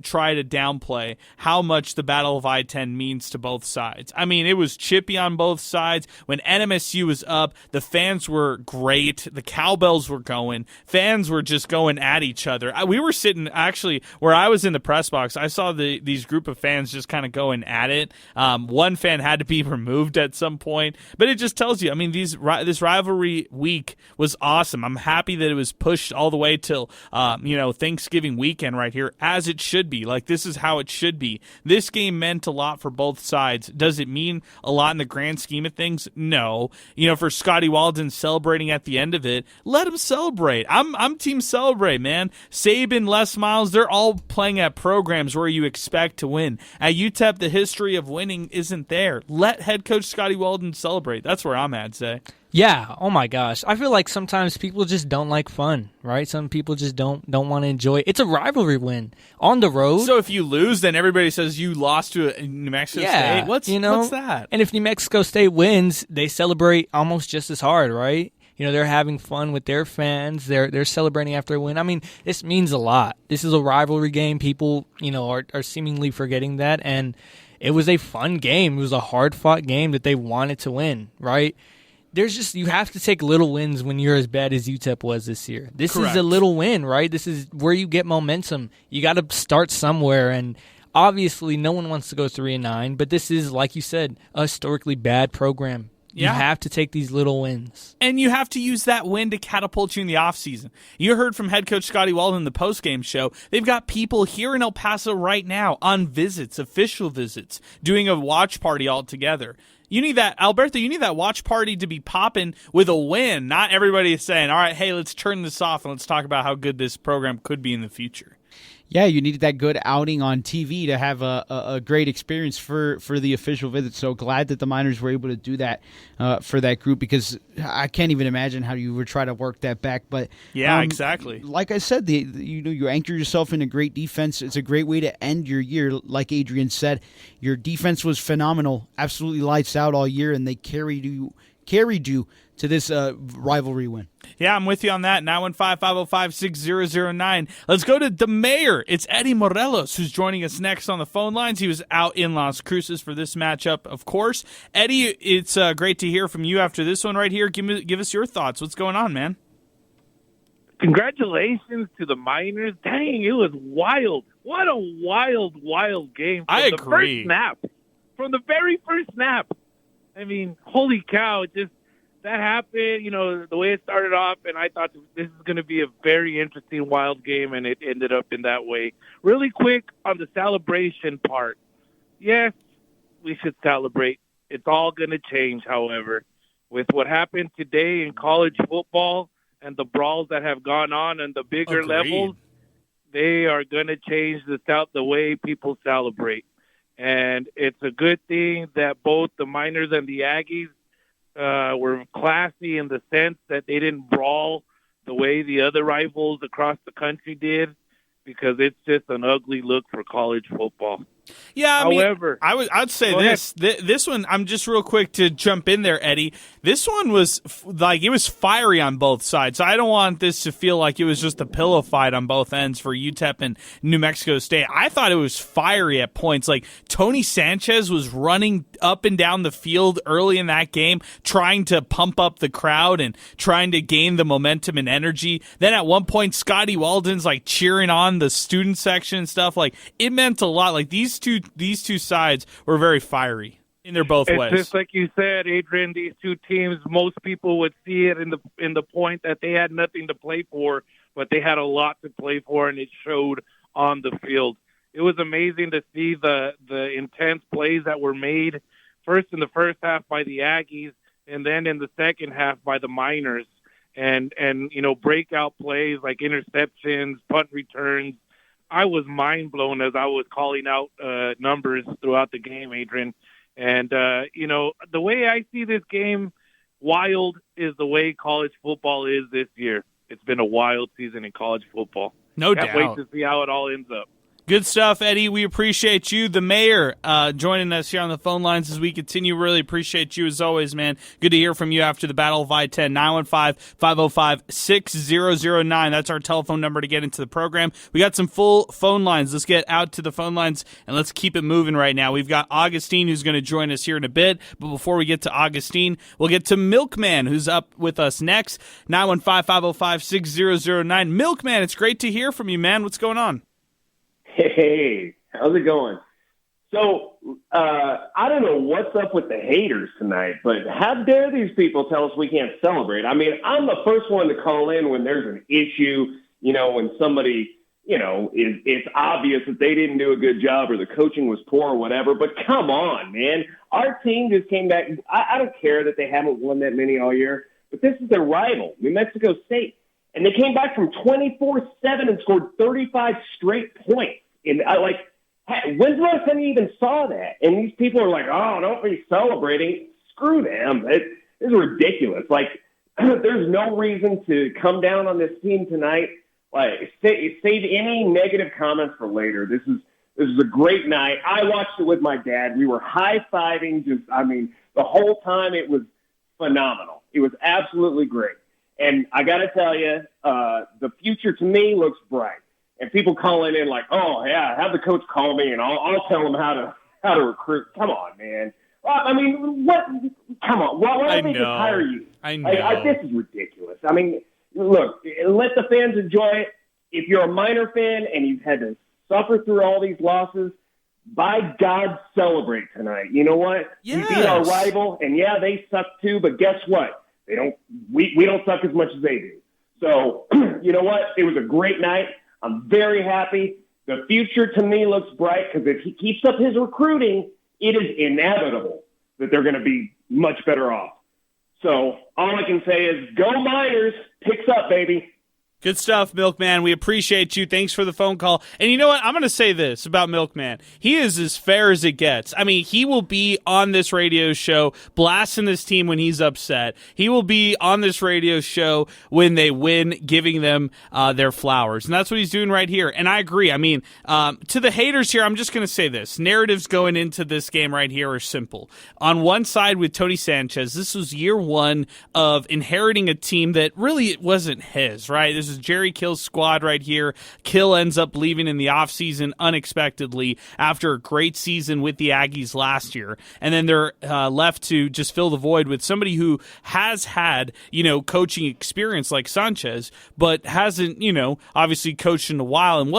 try to downplay how much the Battle of I-10 means to both sides. I mean, it was chippy on both sides. When NMSU was up, the fans were great. The cowbells were going. Fans were just going at each other. We were sitting, actually, where I was in the press box. I saw these group of fans just kind of going at it. One fan had to be removed at some point, but it just tells you, I mean, this rivalry week was awesome. I'm happy that it was pushed all the way till Thanksgiving weekend right here, as it should be. Like, this is how it should be. This game meant a lot for both sides. Does it mean a lot in the grand scheme of things? No. For Scotty Walden celebrating at the end of it, let him celebrate. I'm team celebrate, man. Saban, Les Miles, they're all playing at programs where you expect to win. At UTEP, the history of winning isn't there. Let head coach Scotty Walden celebrate. That's where I'm at, Zay. Yeah, oh my gosh. I feel like sometimes people just don't like fun, right? Some people just don't want to enjoy it. It's a rivalry win on the road. So if you lose, then everybody says you lost to New Mexico State. What's that? And if New Mexico State wins, they celebrate almost just as hard, right? They're having fun with their fans. They're celebrating after a win. I mean, this means a lot. This is a rivalry game. People, are seemingly forgetting that, and it was a fun game. It was a hard-fought game that they wanted to win, right? You have to take little wins when you're as bad as UTEP was this year. This Correct. is a little win, right? This is where you get momentum. You got to start somewhere, and obviously no one wants to go 3-9, but this is, like you said, a historically bad program. You have to take these little wins. And you have to use that win to catapult you in the offseason. You heard from head coach Scotty Walden in the postgame show. They've got people here in El Paso right now on visits, official visits, doing a watch party all together. You need that, Alberto, you need that watch party to be popping with a win. Not everybody is saying, all right, hey, let's turn this off and let's talk about how good this program could be in the future. Yeah, you needed that good outing on TV to have a great experience for the official visit. So glad that the Miners were able to do that for that group, because I can't even imagine how you would try to work that back. But yeah, exactly. Like I said, you anchor yourself in a great defense. It's a great way to end your year. Like Adrian said, your defense was phenomenal, absolutely lights out all year, and they carried you to this rivalry win. Yeah, I'm with you on that. 915-505-6009. Let's go to the mayor. It's Eddie Morelos who's joining us next on the phone lines. He was out in Las Cruces for this matchup, of course. Eddie, it's great to hear from you after this one right here. Give us your thoughts. What's going on, man? Congratulations to the Miners. Dang, it was wild. What a wild game. I agree. From the very first snap. I mean, holy cow, that happened, the way it started off, and I thought this is going to be a very interesting, wild game, and it ended up in that way. Really quick on the celebration part. Yes, we should celebrate. It's all going to change, however. With what happened today in college football and the brawls that have gone on and the bigger levels, they are going to change the way people celebrate. And it's a good thing that both the Miners and the Aggies were classy in the sense that they didn't brawl the way the other rivals across the country did, because it's just an ugly look for college football. Yeah, However, I'd say this. This one, I'm just real quick to jump in there, Eddie. This one was it was fiery on both sides. I don't want this to feel like it was just a pillow fight on both ends for UTEP and New Mexico State. I thought it was fiery at points. Like Tony Sanchez was running up and down the field early in that game, trying to pump up the crowd and trying to gain the momentum and energy. Then at one point, Scotty Walden's like cheering on the student section and stuff. Like it meant a lot. Like these two sides were very fiery in their both ways. Just like you said, Adrian, these two teams, most people would see it in the point that they had nothing to play for, but they had a lot to play for, and it showed on the field. It was amazing to see the intense plays that were made, first in the first half by the Aggies, and then in the second half by the Miners, and breakout plays like interceptions, punt returns. I was mind blown as I was calling out numbers throughout the game, Adrian. And, the way I see this game, wild is the way college football is this year. It's been a wild season in college football. No doubt. Can't wait to see how it all ends up. Good stuff, Eddie. We appreciate you. The mayor joining us here on the phone lines as we continue. Really appreciate you as always, man. Good to hear from you after the Battle of I-10. 915-505-6009. That's our telephone number to get into the program. We got some full phone lines. Let's get out to the phone lines, and let's keep it moving right now. We've got Augustine who's going to join us here in a bit. But before we get to Augustine, we'll get to Milkman who's up with us next. 915-505-6009. Milkman, it's great to hear from you, man. What's going on? Hey, how's it going? So, I don't know what's up with the haters tonight, but how dare these people tell us we can't celebrate? I mean, I'm the first one to call in when there's an issue, when somebody, it's obvious that they didn't do a good job or the coaching was poor or whatever, but come on, man. Our team just came back. I don't care that they haven't won that many all year, but this is their rival, New Mexico State. And they came back from 24-7 and scored 35 straight points. When's the last time you even saw that? And these people are like, oh, don't be celebrating. Screw them. This is ridiculous. There's no reason to come down on this team tonight. Save any negative comments for later. This is a great night. I watched it with my dad. We were high-fiving. The whole time it was phenomenal. It was absolutely great. And I got to tell you, the future to me looks bright. And people calling in like, oh, yeah, have the coach call me and I'll tell him how to recruit. Come on, man. What? Come on. Why don't they just hire you? I know. This is ridiculous. Look, let the fans enjoy it. If you're a Miner fan and you've had to suffer through all these losses, by God, celebrate tonight. You know what? Yes. We beat our rival, and yeah, they suck too, but guess what? We don't suck as much as they do. So, you know what? It was a great night. I'm very happy. The future to me looks bright because if he keeps up his recruiting, it is inevitable that they're going to be much better off. So all I can say is go Miners. Picks up, baby. Good stuff, Milkman. We appreciate you. Thanks for the phone call. And you know what? I'm going to say this about Milkman. He is as fair as it gets. He will be on this radio show blasting this team when he's upset. He will be on this radio show when they win, giving them their flowers. And that's what he's doing right here. And I agree. To the haters here, I'm just going to say this. Narratives going into this game right here are simple. On one side with Tony Sanchez, this was year one of inheriting a team that really it wasn't his, right? This is Jerry Kill's squad right here. Kill ends up leaving in the offseason unexpectedly after a great season with the Aggies last year. And then they're left to just fill the void with somebody who has had, coaching experience like Sanchez, but hasn't, obviously coached in a while and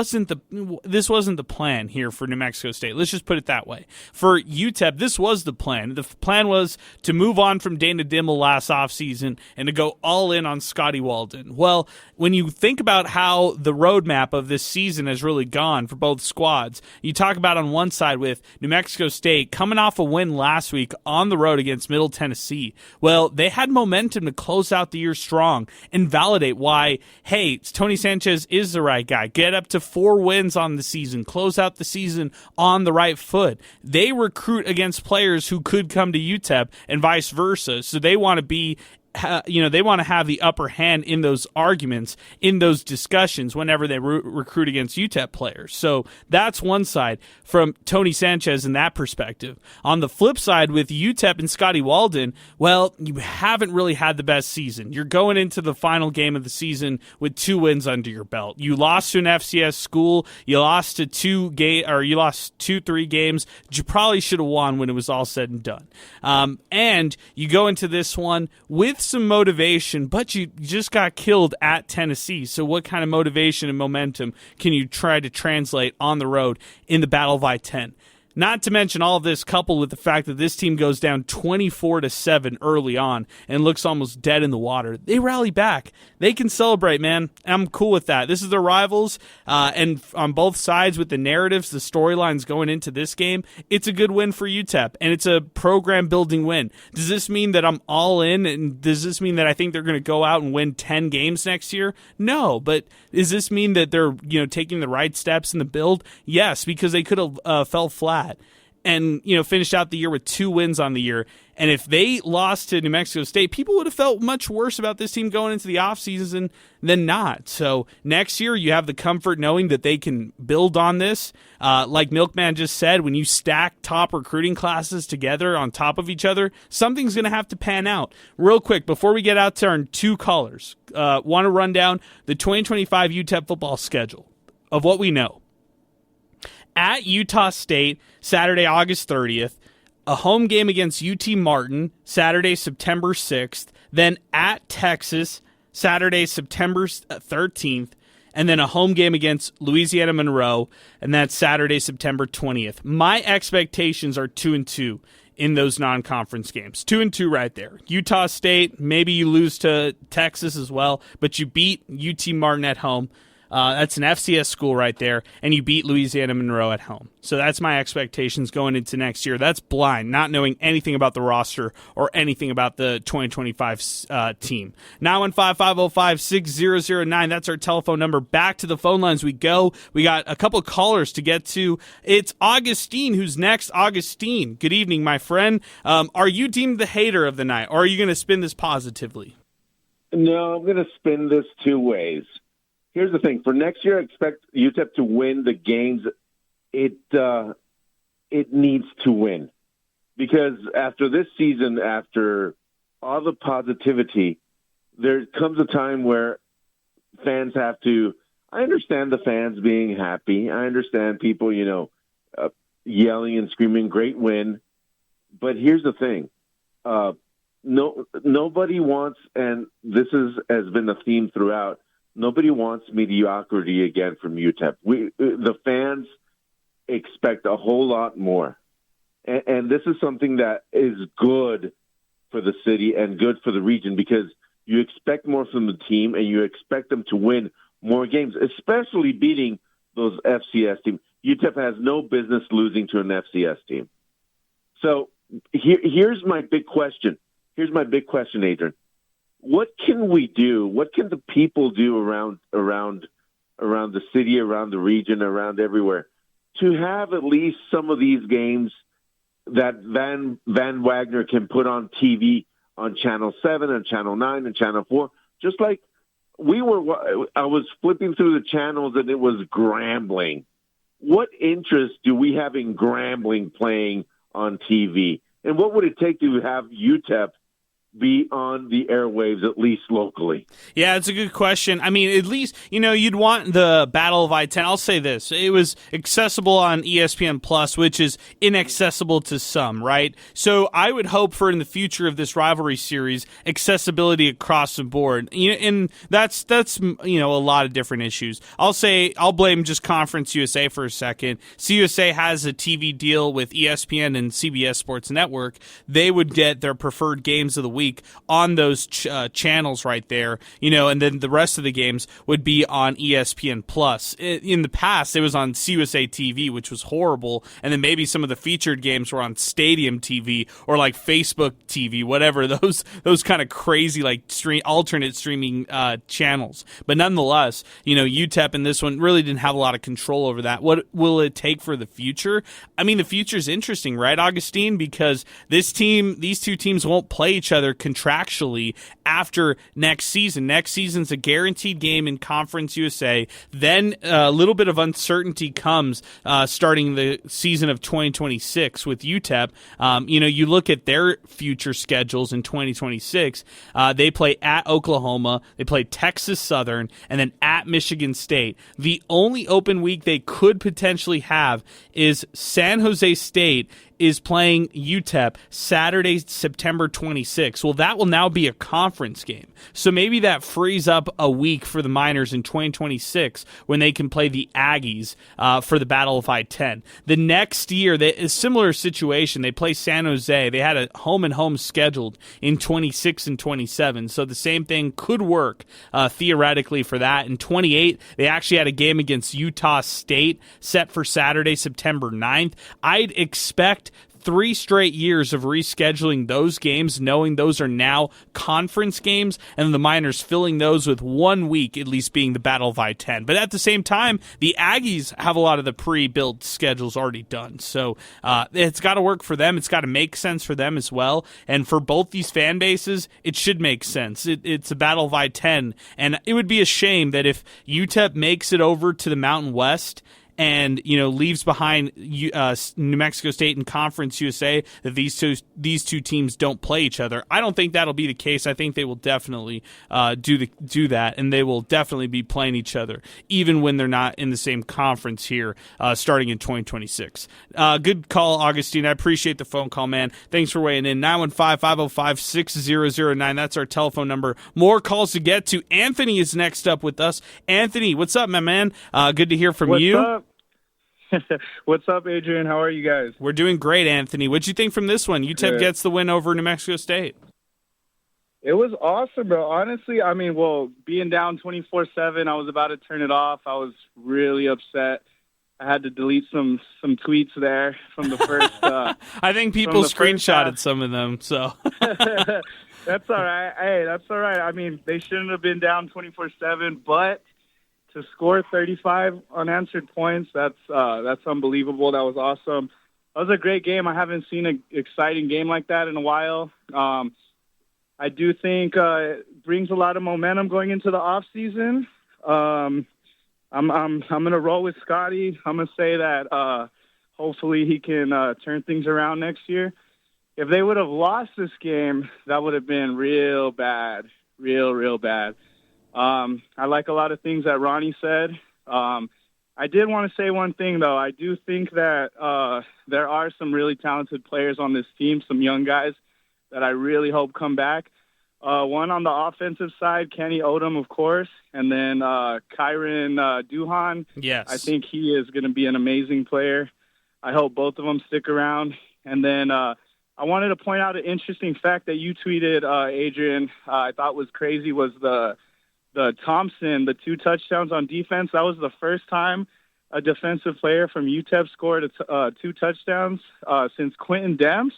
this wasn't the plan here for New Mexico State. Let's just put it that way. For UTEP, this was the plan. The plan was to move on from Dana Dimmel last offseason and to go all in on Scotty Walden. Well, when you think about how the roadmap of this season has really gone for both squads, you talk about on one side with New Mexico State coming off a win last week on the road against Middle Tennessee. Well, they had momentum to close out the year strong and validate why, hey, Tony Sanchez is the right guy. Get up to 4 wins on the season. Close out the season on the right foot. They recruit against players who could come to UTEP and vice versa. So they want to be they want to have the upper hand in those arguments, in those discussions whenever they recruit against UTEP players. So that's one side from Tony Sanchez in that perspective. On the flip side with UTEP and Scotty Walden, well, you haven't really had the best season. You're going into the final game of the season with 2 wins under your belt. You lost to an FCS school. You lost to 2-3 games that you probably should have won when it was all said and done. And you go into this one with some motivation, but you just got killed at Tennessee. So what kind of motivation and momentum can you try to translate on the road in the Battle of I-10? Not to mention all of this coupled with the fact that this team goes down 24-7 early on and looks almost dead in the water. They rally back. They can celebrate, man. I'm cool with that. This is their rivals, and on both sides with the narratives, the storylines going into this game, it's a good win for UTEP, and it's a program-building win. Does this mean that I'm all in, and does this mean that I think they're going to go out and win 10 games next year? No, but does this mean that they're taking the right steps in the build? Yes, because they could have fell flat and finished out the year with 2 wins on the year. And if they lost to New Mexico State, people would have felt much worse about this team going into the offseason than not. So next year, you have the comfort knowing that they can build on this. Like Milkman just said, when you stack top recruiting classes together on top of each other, something's going to have to pan out. Real quick, before we get out to our 2 callers, want to run down the 2025 UTEP football schedule of what we know. At Utah State, Saturday, August 30th, a home game against UT Martin, Saturday, September 6th, then at Texas, Saturday, September 13th, and then a home game against Louisiana Monroe, and that's Saturday, September 20th. My expectations are 2-2 in those non-conference games. 2-2 right there. Utah State, maybe you lose to Texas as well, but you beat UT Martin at home. That's an FCS school right there, and you beat Louisiana Monroe at home. So that's my expectations going into next year. That's blind, not knowing anything about the roster or anything about the 2025 team. 915-505-6009, that's our telephone number. Back to the phone lines we go. We got a couple callers to get to. It's Augustine who's next. Augustine, good evening, my friend. Are you deemed the hater of the night, or are you going to spin this positively? No, I'm going to spin this 2 ways. Here's the thing. For next year, I expect UTEP to win the games it needs to win. Because after this season, after all the positivity, there comes a time where fans have to – I understand the fans being happy. I understand people, yelling and screaming, great win. But here's the thing. Nobody wants – and this has been a theme throughout – nobody wants mediocrity again from UTEP. The fans expect a whole lot more. And this is something that is good for the city and good for the region because you expect more from the team and you expect them to win more games, especially beating those FCS teams. UTEP has no business losing to an FCS team. So here's my big question. Adrian. What can we do? What can the people do around the city, around the region, around everywhere to have at least some of these games that Van Wagner can put on TV on Channel 7 and Channel 9 and Channel 4? Just like I was flipping through the channels and it was Grambling. What interest do we have in Grambling playing on TV? And what would it take to have UTEP be on the airwaves, at least locally? Yeah, it's a good question. I mean, at least, you'd want the Battle of I-10. I'll say this. It was accessible on ESPN Plus, which is inaccessible to some, right? So I would hope for in the future of this rivalry series, accessibility across the board. And that's a lot of different issues. I'll blame just Conference USA for a second. CUSA has a TV deal with ESPN and CBS Sports Network. They would get their preferred games of the week on those channels right there, and then the rest of the games would be on ESPN Plus. In the past, it was on CUSA TV, which was horrible, and then maybe some of the featured games were on Stadium TV or like Facebook TV, whatever, those kind of crazy alternate streaming channels. But nonetheless, UTEP in this one really didn't have a lot of control over that. What will it take for the future? I mean, the future is interesting, right, Augustine? Because these 2 teams won't play each other together contractually after next season. Next season's a guaranteed game in Conference USA. Then a little bit of uncertainty comes starting the season of 2026 with UTEP. You look at their future schedules in 2026. They play at Oklahoma, they play Texas Southern, and then at Michigan State. The only open week they could potentially have is San Jose State is playing UTEP Saturday, September 26th. Well, that will now be a conference game. So maybe that frees up a week for the Miners in 2026 when they can play the Aggies for the Battle of I-10. The next year, a similar situation. They play San Jose. They had a home-and-home scheduled in 26 and 27. So the same thing could work theoretically for that. In 28, they actually had a game against Utah State set for Saturday, September 9th. I'd expect 3 straight years of rescheduling those games, knowing those are now conference games, and the Miners filling those with 1 week at least being the Battle of I-10. But at the same time, the Aggies have a lot of the pre-built schedules already done. So it's got to work for them. It's got to make sense for them as well. And for both these fan bases, it should make sense. It's a Battle of I-10, and it would be a shame that if UTEP makes it over to the Mountain West and leaves behind New Mexico State and Conference USA, that these two teams don't play each other. I don't think that'll be the case. I think they will definitely do that, and they will definitely be playing each other, even when they're not in the same conference here, starting in 2026. Good call, Augustine. I appreciate the phone call, man. Thanks for weighing in. 915-505-6009. That's our telephone number. More calls to get to. Anthony is next up with us. Anthony, what's up, my man? Good to hear from you. What's up? What's up, Adrian? How are you guys? We're doing great, Anthony. What'd you think from this one? UTEP gets the win over New Mexico State. It was awesome, bro. Honestly, being down 24/7, I was about to turn it off. I was really upset. I had to delete some tweets there from the first. I think people screenshotted some of them. So that's all right. Hey, that's all right. They shouldn't have been down 24/7, but to score 35 unanswered points, that's unbelievable. That was awesome. That was a great game. I haven't seen an exciting game like that in a while. I do think it brings a lot of momentum going into the off season. I'm gonna roll with Scotty. I'm gonna say that hopefully he can turn things around next year. If they would have lost this game, that would have been real bad, real bad. I like a lot of things that Ronnie said. I did want to say one thing, though. I do think that there are some really talented players on this team, some young guys that I really hope come back. One on the offensive side, Kenny Odom, of course, and then Kyron Duhan. Yes. I think he is going to be an amazing player. I hope both of them stick around. And then I wanted to point out an interesting fact that you tweeted, Adrian, I thought was crazy, was the Thompson, the 2 touchdowns on defense. That was the first time a defensive player from UTEP scored 2 touchdowns since Quentin Demps,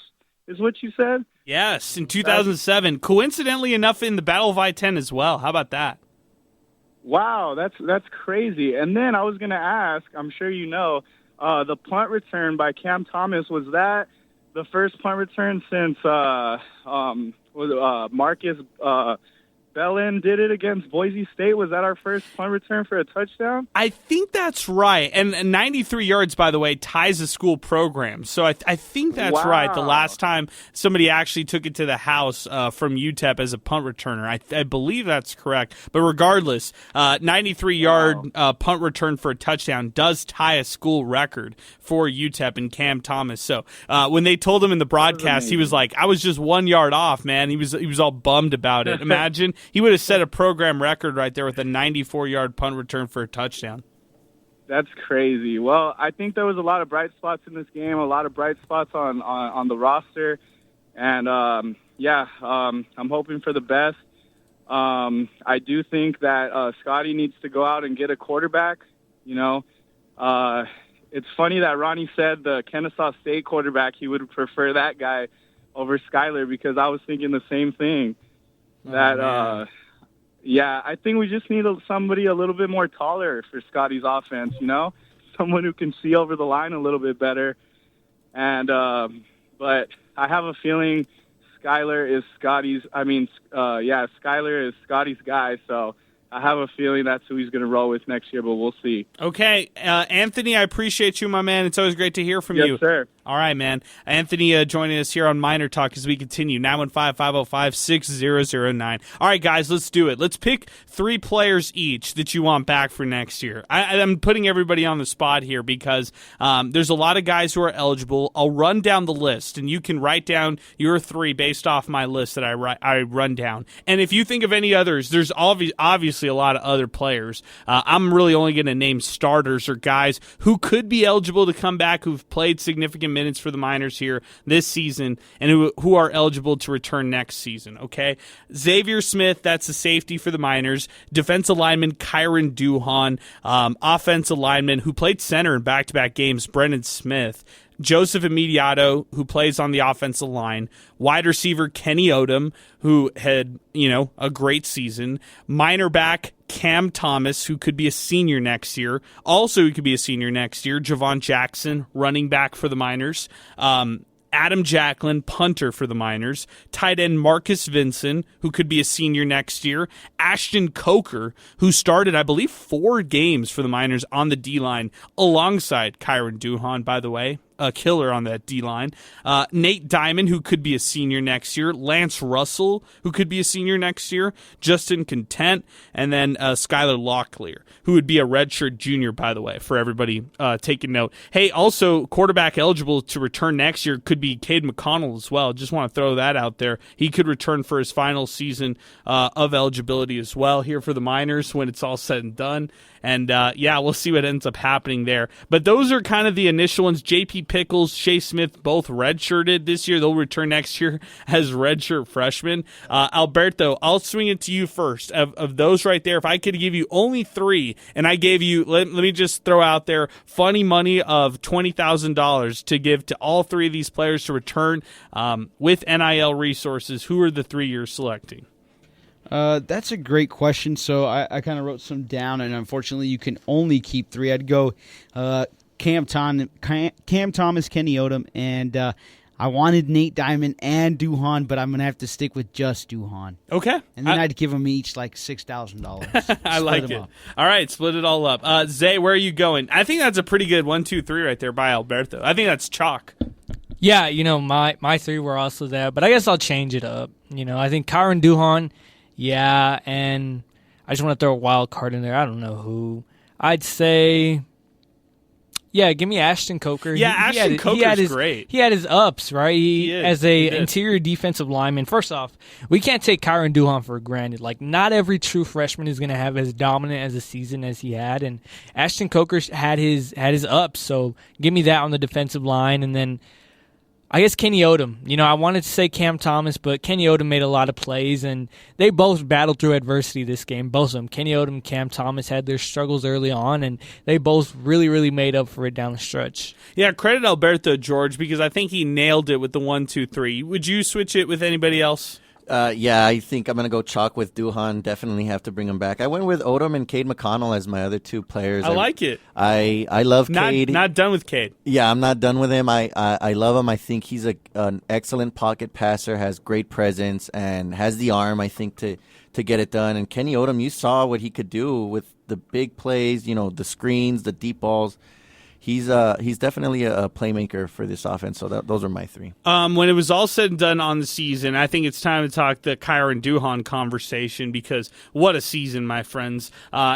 is what you said? Yes, in 2007. Coincidentally enough, in the Battle of I-10 as well. How about that? Wow, that's crazy. And then I was going to ask, I'm sure you know, the punt return by Cam Thomas, was that the first punt return since Marcus Bellin did it against Boise State? Was that our first punt return for a touchdown? I think that's right. And 93 yards, by the way, ties a school program. So I think that's right. The last time somebody actually took it to the house from UTEP as a punt returner. I believe that's correct. But regardless, 93-yard punt return for a touchdown does tie a school record for UTEP and Cam Thomas. So when they told him in the broadcast, he was like, I was just 1 yard off, man. He was all bummed about it. Imagine. He would have set a program record right there with a 94-yard punt return for a touchdown. That's crazy. Well, I think there was a lot of bright spots in this game, a lot of bright spots on the roster. And, I'm hoping for the best. I do think that Scotty needs to go out and get a quarterback. It's funny that Ronnie said the Kennesaw State quarterback, he would prefer that guy over Skyler, because I was thinking the same thing. I think we just need somebody a little bit more taller for Scotty's offense, someone who can see over the line a little bit better. And but I have a feeling Skylar is Scotty's guy. So I have a feeling that's who he's going to roll with next year, but we'll see. Okay, Anthony, I appreciate you, my man. It's always great to hear from you. Yes, sir. All right, man. Anthony joining us here on Miner Talk as we continue. 915-505-6009. All right, guys, let's do it. Let's pick 3 players each that you want back for next year. I'm putting everybody on the spot here because there's a lot of guys who are eligible. I'll run down the list, and you can write down your 3 based off my list that I run down. And if you think of any others, there's obviously a lot of other players. I'm really only going to name starters or guys who could be eligible to come back, who've played significant minutes for the Miners here this season and who are eligible to return next season, okay? Xavier Smith, that's the safety for the Miners. Defensive lineman Kyron Duhan. Offensive lineman who played center in back-to-back games, Brendan Smith. Joseph Immediato, who plays on the offensive line. Wide receiver Kenny Odom, who had, a great season. Miner back Cam Thomas, who could be a senior next year. Also, who could be a senior next year. Javon Jackson, running back for the Miners. Adam Jacklin, punter for the Miners. Tight end Marcus Vinson, who could be a senior next year. Ashton Coker, who started, I believe, 4 games for the Miners on the D-line, alongside Kyron Duhan, by the way. A killer on that D-line. Nate Diamond, who could be a senior next year. Lance Russell, who could be a senior next year. Justin Content. And then Skylar Locklear, who would be a redshirt junior, by the way, for everybody taking note. Hey, also, quarterback eligible to return next year could be Cade McConnell as well. Just want to throw that out there. He could return for his final season of eligibility as well here for the Miners when it's all said and done. And, we'll see what ends up happening there. But those are kind of the initial ones. J.P. Pickles, Shea Smith, both redshirted this year. They'll return next year as redshirt freshmen. Alberto, I'll swing it to you first. Of those right there, if I could give you only 3, and I gave you, let me just throw out there, funny money of $20,000 to give to all 3 of these players to return with NIL resources, who are the 3 you're selecting? That's a great question. So I kind of wrote some down, and unfortunately, you can only keep 3. I'd go Cam Thomas, Kenny Odom, and I wanted Nate Diamond and Duhan, but I'm gonna have to stick with just Duhan. Okay, and then I'd give them each like $6,000. I like it. Up. All right, split it all up. Zay, where are you going? I think that's a pretty good 1, 2, 3 right there by Alberto. I think that's chalk. Yeah, my 3 were also there, but I guess I'll change it up. I think Kyron Duhan. Yeah, and I just want to throw a wild card in there. I don't know who. I'd say, give me Ashton Coker. Yeah, Ashton Coker's great. He had his ups, right? As a interior defensive lineman. First off, we can't take Kyron Duhan for granted. Like, not every true freshman is going to have as dominant as a season as he had, and Ashton Coker had his ups. So give me that on the defensive line, and then I guess Kenny Odom. I wanted to say Cam Thomas, but Kenny Odom made a lot of plays, and they both battled through adversity this game. Both of them. Kenny Odom and Cam Thomas had their struggles early on, and they both really, really made up for it down the stretch. Yeah, credit Alberto, George, because I think he nailed it with the 1, 2, 3. Would you switch it with anybody else? I think I'm going to go chalk with Duhan. Definitely have to bring him back. I went with Odom and Cade McConnell as my other 2 players. I like it. I love Cade. Not done with Cade. Yeah, I'm not done with him. I love him. I think he's an excellent pocket passer, has great presence, and has the arm, I think, to get it done. And Kenny Odom, you saw what he could do with the big plays, the screens, the deep balls. He's definitely a playmaker for this offense, so those are my 3. When it was all said and done on the season, I think it's time to talk the Kyron Duhan conversation, because what a season, my friends.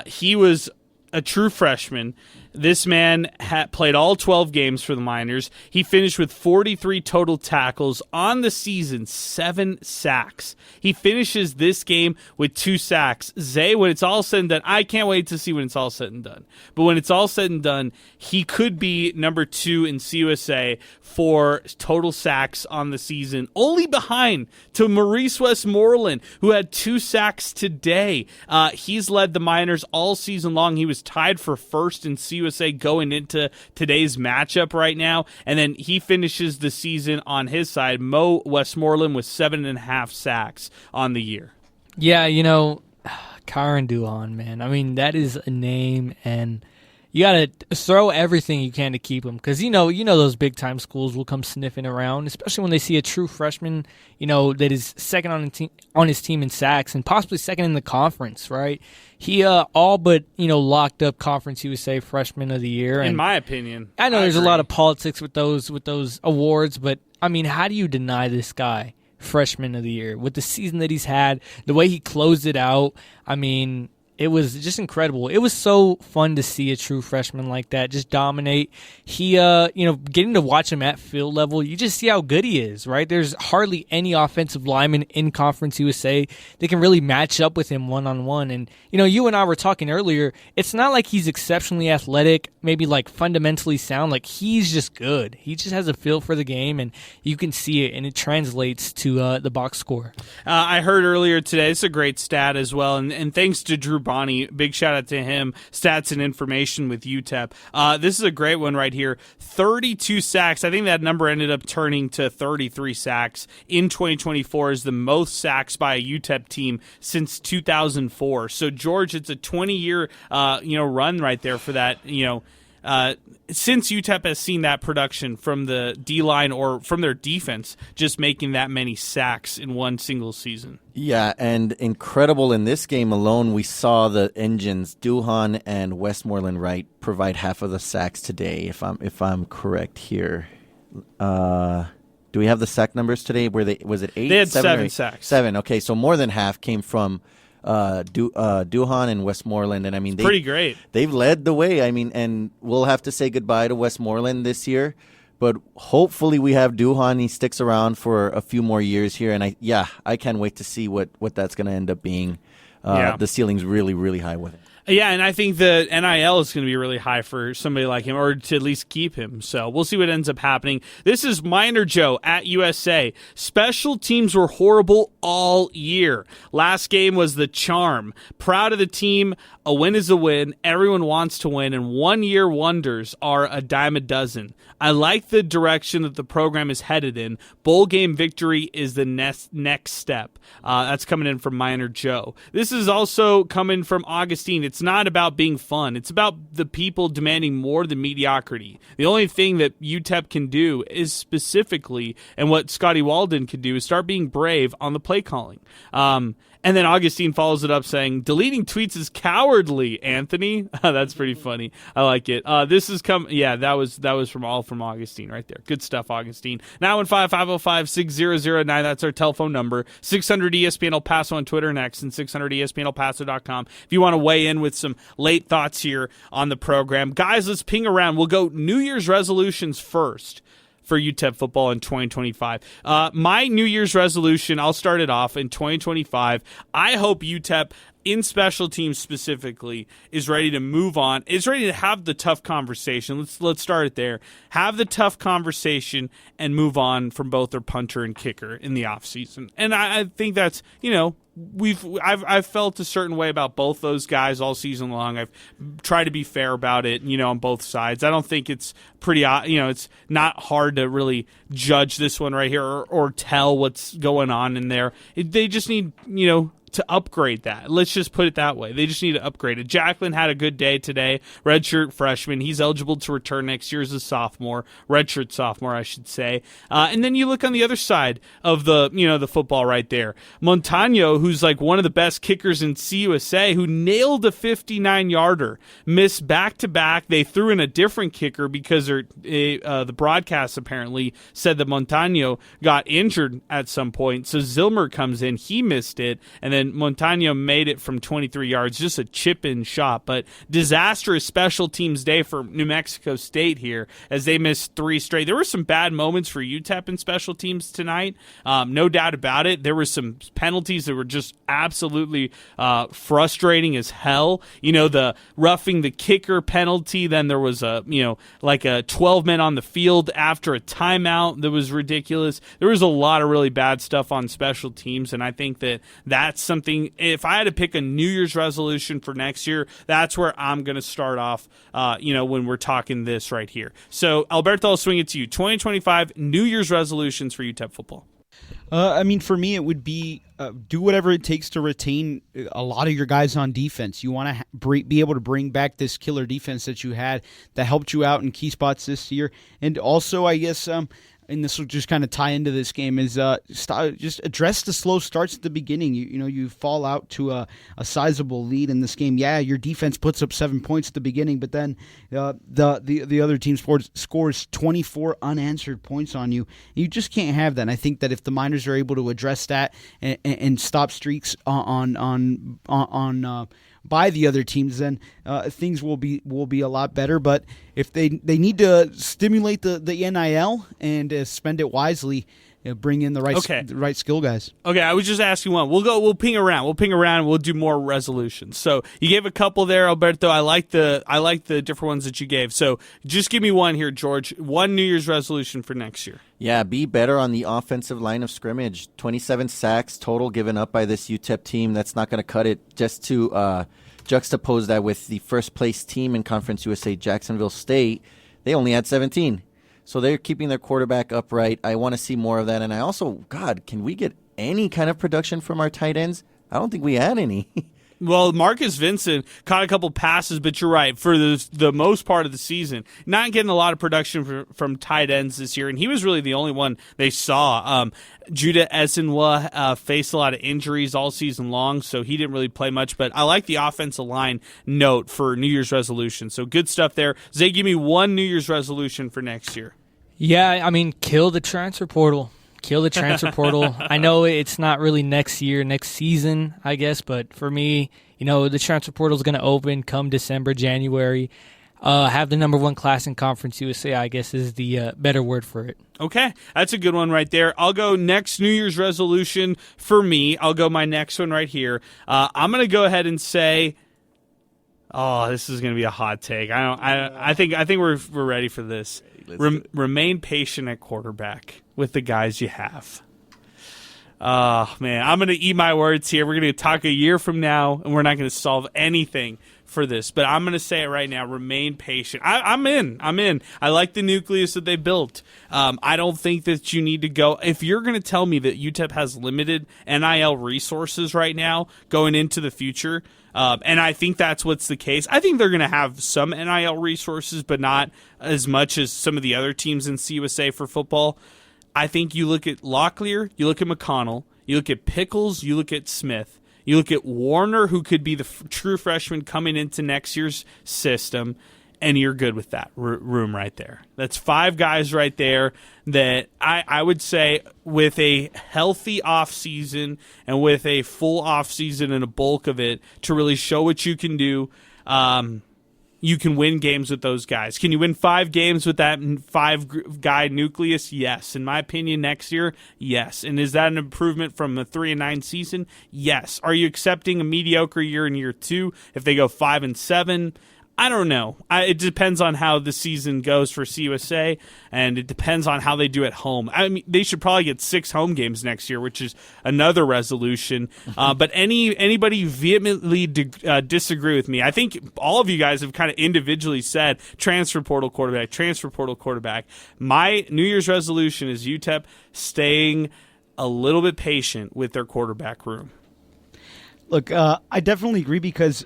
He was a true freshman. This man played all 12 games for the Miners. He finished with 43 total tackles on the season, 7 sacks. He finishes this game with 2 sacks. Zay, when it's all said and done, I can't wait to see when it's all said and done. But when it's all said and done, he could be number 2 in CUSA for total sacks on the season, only behind to Maurice Westmoreland, who had 2 sacks today. He's led the Miners all season long. He was tied for first in CUSA going into today's matchup right now, and then he finishes the season on his side, Mo Westmoreland, with 7.5 sacks on the year. Yeah, Kyron Duhan, man. I mean, that is a name, and you got to throw everything you can to keep him, because you know those big time schools will come sniffing around, especially when they see a true freshman, that is second on his team in sacks and possibly second in the conference, right? He all but locked up Conference USA Freshman of the Year. In my opinion, I know there's a lot of politics with those awards, but I mean, how do you deny this guy Freshman of the Year with the season that he's had, the way he closed it out? I mean, it was just incredible. It was so fun to see a true freshman like that just dominate. He, getting to watch him at field level, you just see how good he is, right? There's hardly any offensive lineman in Conference USA that can really match up with him one-on-one. And, you and I were talking earlier, it's not like he's exceptionally athletic, maybe like fundamentally sound. Like, he's just good. He just has a feel for the game, and you can see it, and it translates to the box score. I heard earlier today, it's a great stat as well, and thanks to Drew Bonnie, big shout out to him, stats and information with UTEP. This is a great one right here. 32 sacks. I think that number ended up turning to 33 sacks in 2024 is the most sacks by a UTEP team since 2004. So, George, it's a 20-year run right there for that, since UTEP has seen that production from the D-line or from their defense, just making that many sacks in one single season. Yeah, and incredible in this game alone, we saw the engines, Duhan and Westmoreland Wright, provide half of the sacks today, if I'm correct here. Do we have the sack numbers today? Was it 8? They had 7 sacks. 7, okay, so more than half came from Duhan and Westmoreland, and I mean, pretty great. They've led the way. I mean, and we'll have to say goodbye to Westmoreland this year, but hopefully we have Duhan. He sticks around for a few more years here, and I can't wait to see what that's going to end up being. The ceiling's really, really high with it. Yeah, and I think the NIL is going to be really high for somebody like him, or to at least keep him. So we'll see what ends up happening. This is Miner Joe at USA. Special teams were horrible all year. Last game was the charm. Proud of the team. A win is a win. Everyone wants to win, and one-year wonders are a dime a dozen. I like the direction that the program is headed in. Bowl game victory is the next step. That's coming in from Miner Joe. This is also coming from Augustine. It's not about being fun. It's about the people demanding more than mediocrity. The only thing that UTEP can do is specifically, and what Scotty Walden can do, is start being brave on the play calling. And then Augustine follows it up saying, deleting tweets is cowardly, Anthony. That's pretty funny. I like it. This is that was from Augustine right there. Good stuff, Augustine. 915-505-6009. That's our telephone number. 600 ESPN El Paso on Twitter and X, and 600 ESPNElPaso.com. If you want to weigh in with some late thoughts here on the program. Guys, let's ping around. We'll go New Year's resolutions first for UTEP football in 2025. My New Year's resolution, I'll start it off in 2025. I hope UTEP, in special teams specifically, is ready to move on, is ready to have the tough conversation. Let's start it there. Have the tough conversation and move on from both their punter and kicker in the offseason. And I think that's, I've felt a certain way about both those guys all season long. I've tried to be fair about it, on both sides. I don't think it's pretty, it's not hard to really judge this one right here or tell what's going on in there. They just need, to upgrade that. Let's just put it that way. They just need to upgrade it. Jacqueline had a good day today. Redshirt freshman. He's eligible to return next year as a sophomore. Redshirt sophomore, I should say. And then you look on the other side of the football right there. Montano, who's like one of the best kickers in CUSA, who nailed a 59-yarder, missed back-to-back. They threw in a different kicker because the broadcast apparently said that Montano got injured at some point. So Zilmer comes in. He missed it. And then Montano made it from 23 yards, just a chip-in shot. But disastrous special teams day for New Mexico State here as they missed 3 straight. There were some bad moments for UTEP in special teams tonight, no doubt about it. There were some penalties that were just absolutely frustrating as hell. The roughing the kicker penalty, then there was a 12 men on the field after a timeout that was ridiculous. There was a lot of really bad stuff on special teams, and I think that's something, if I had to pick a New Year's resolution for next year, that's where I'm going to start off, when we're talking this right here. So, Alberto, I'll swing it to you. 2025 New Year's resolutions for UTEP football. For me, it would be do whatever it takes to retain a lot of your guys on defense. You want to be able to bring back this killer defense that you had that helped you out in key spots this year. And also, I guess, and this will just kind of tie into this game, is just address the slow starts at the beginning. You fall out to a sizable lead in this game. Yeah, your defense puts up 7 points at the beginning, but then the other team scores 24 unanswered points on you. You just can't have that. And I think that if the Miners are able to address that and stop streaks by the other teams, then things will be a lot better. But if they need to stimulate the NIL and spend it wisely, bring in the right skill guys. Okay, I was just asking one. We'll ping around. We'll do more resolutions. So you gave a couple there, Alberto. I like the different ones that you gave. So just give me one here, George. One New Year's resolution for next year. Yeah, be better on the offensive line of scrimmage. 27 sacks total given up by this UTEP team. That's not going to cut it. Just to juxtapose that with the first-place team in Conference USA, Jacksonville State, they only had 17. So they're keeping their quarterback upright. I want to see more of that. And I also, God, can we get any kind of production from our tight ends? I don't think we had any. Well, Marcus Vincent caught a couple passes, but you're right. For the most part of the season, not getting a lot of production from tight ends this year, and he was really the only one they saw. Judah Esenwa faced a lot of injuries all season long, so he didn't really play much. But I like the offensive line note for New Year's resolution. So good stuff there. Zay, give me one New Year's resolution for next year. Yeah, I mean, kill the transfer portal. Kill the transfer portal. I know it's not really next season, I guess, but for me, the transfer portal is going to open come December, January. Have the number one class in Conference USA, I guess, is the better word for it. Okay, that's a good one right there. I'll go next New Year's resolution for me. I'll go my next one right here. I'm going to go ahead and say, this is going to be a hot take. I think we're ready for this. Remain patient at quarterback with the guys you have. Oh, man, I'm going to eat my words here. We're going to talk a year from now, and we're not going to solve anything for this. But I'm going to say it right now. Remain patient. I'm in. I like the nucleus that they built. I don't think that you need to go. If you're going to tell me that UTEP has limited NIL resources right now going into the future, and I think that's what's the case. I think they're going to have some NIL resources, but not as much as some of the other teams in CUSA for football. I think you look at Locklear, you look at McConnell, you look at Pickles, you look at Smith, you look at Warner, who could be the true freshman coming into next year's system, and you're good with that room right there. That's 5 guys right there that I would say with a healthy offseason and with a full offseason and a bulk of it to really show what you can do, you can win games with those guys. Can you win 5 games with that 5-guy nucleus? Yes. In my opinion, next year, yes. And is that an improvement from a 3-9 season? Yes. Are you accepting a mediocre year in year 2 if they go 5-7? I don't know. It depends on how the season goes for CUSA, and it depends on how they do at home. I mean, they should probably get 6 home games next year, which is another resolution. But anybody vehemently disagree with me? I think all of you guys have kind of individually said transfer portal quarterback. My New Year's resolution is UTEP staying a little bit patient with their quarterback room. Look, I definitely agree because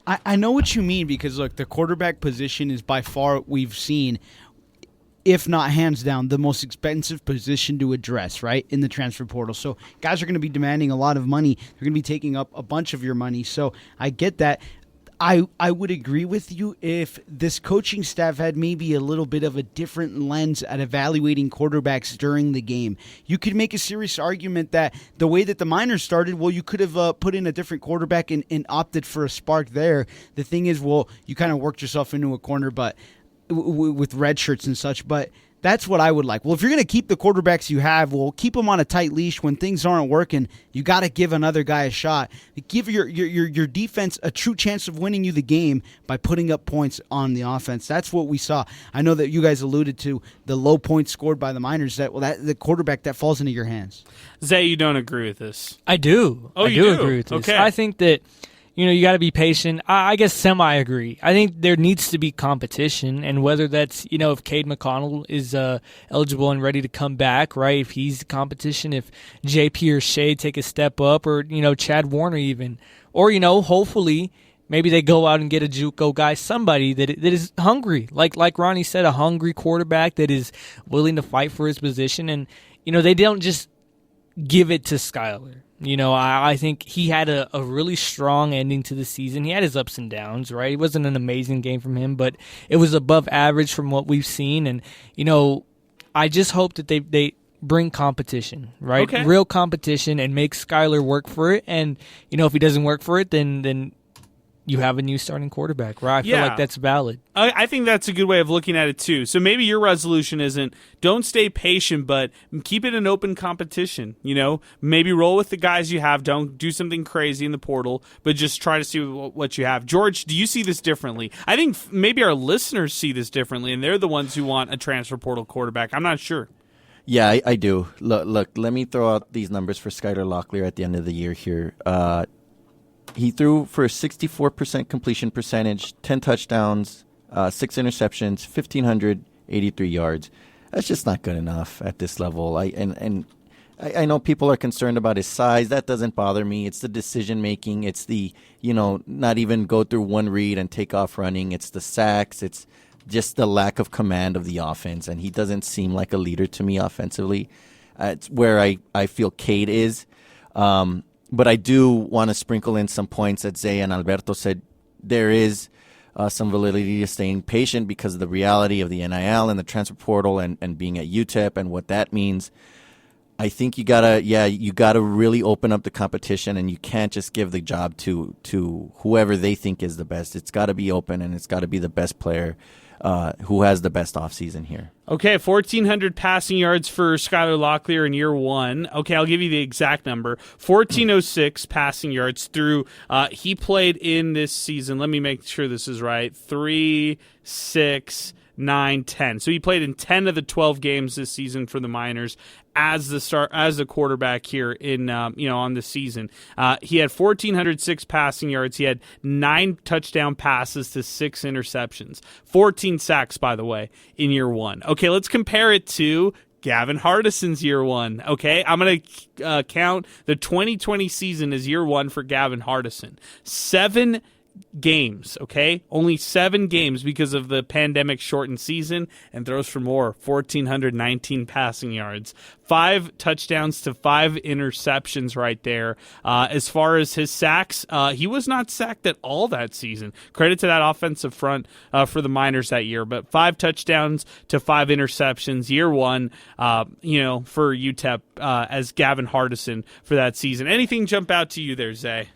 I know what you mean because, look, the quarterback position is by far we've seen, if not hands down, the most expensive position to address, right, in the transfer portal. So guys are going to be demanding a lot of money. They're going to be taking up a bunch of your money. So I get that. I would agree with you if this coaching staff had maybe a little bit of a different lens at evaluating quarterbacks during the game. You could make a serious argument that the way that the Miners started, well, you could have put in a different quarterback and opted for a spark there. The thing is, well, you kind of worked yourself into a corner, but with red shirts and such, but that's what I would like. Well, if you're going to keep the quarterbacks you have, well, keep them on a tight leash. When things aren't working, you got to give another guy a shot. Give your defense a true chance of winning you the game by putting up points on the offense. That's what we saw. I know that you guys alluded to the low points scored by the Miners. That the quarterback that falls into your hands. Zay, you don't agree with this? I do. Oh, I you do agree with this. Okay. I think that you got to be patient. I guess semi-agree. I think there needs to be competition, and whether that's, if Cade McConnell is eligible and ready to come back, right, if he's the competition, if JP or Shea take a step up, or, Chad Warner even. Or, hopefully maybe they go out and get a JUCO guy, somebody that is hungry. Like Ronnie said, a hungry quarterback that is willing to fight for his position. And, they don't just give it to Skylar. I think he had a really strong ending to the season. He had his ups and downs, right? It wasn't an amazing game from him, but it was above average from what we've seen. And, I just hope that they bring competition, right? Okay. Real competition, and make Skylar work for it. And, if he doesn't work for it, then you have a new starting quarterback, right? I feel like that's valid. I think that's a good way of looking at it, too. So maybe your resolution isn't don't stay patient, but keep it an open competition. Maybe roll with the guys you have. Don't do something crazy in the portal, but just try to see what you have. George, do you see this differently? I think maybe our listeners see this differently, and they're the ones who want a transfer portal quarterback. I'm not sure. Yeah, I do. Look, let me throw out these numbers for Skylar Locklear at the end of the year here. He threw for a 64% completion percentage, 10 touchdowns, 6 interceptions, 1,583 yards. That's just not good enough at this level. I know people are concerned about his size. That doesn't bother me. It's the decision making. It's the, not even go through one read and take off running. It's the sacks. It's just the lack of command of the offense. And he doesn't seem like a leader to me offensively. It's where I feel Cade is. But I do want to sprinkle in some points that Zay and Alberto said. There is some validity to staying patient because of the reality of the NIL and the transfer portal and being at UTEP and what that means. I think you gotta really open up the competition, and you can't just give the job to whoever they think is the best. It's got to be open, and it's got to be the best player who has the best offseason here. Okay, 1,400 passing yards for Skylar Locklear in year one. Okay, I'll give you the exact number. 1,406 passing yards through. He played in this season. Let me make sure this is right. 3, 6, 9, 10. So he played in 10 of the 12 games this season for the Miners as the quarterback here in on the season. He had 1,406 passing yards. He had 9 touchdown passes to 6 interceptions. 14 sacks, by the way, in year one. Okay, let's compare it to Gavin Hardison's year one. Okay, I'm going to count the 2020 season as year one for Gavin Hardison. 7 games, okay? Only 7 games because of the pandemic shortened season, and throws for more, 1,419 passing yards. 5 touchdowns to 5 interceptions right there. As far as his sacks, he was not sacked at all that season. Credit to that offensive front for the Miners that year, but 5 touchdowns to 5 interceptions, year one, for UTEP as Gavin Hardison for that season. Anything jump out to you there, Zay?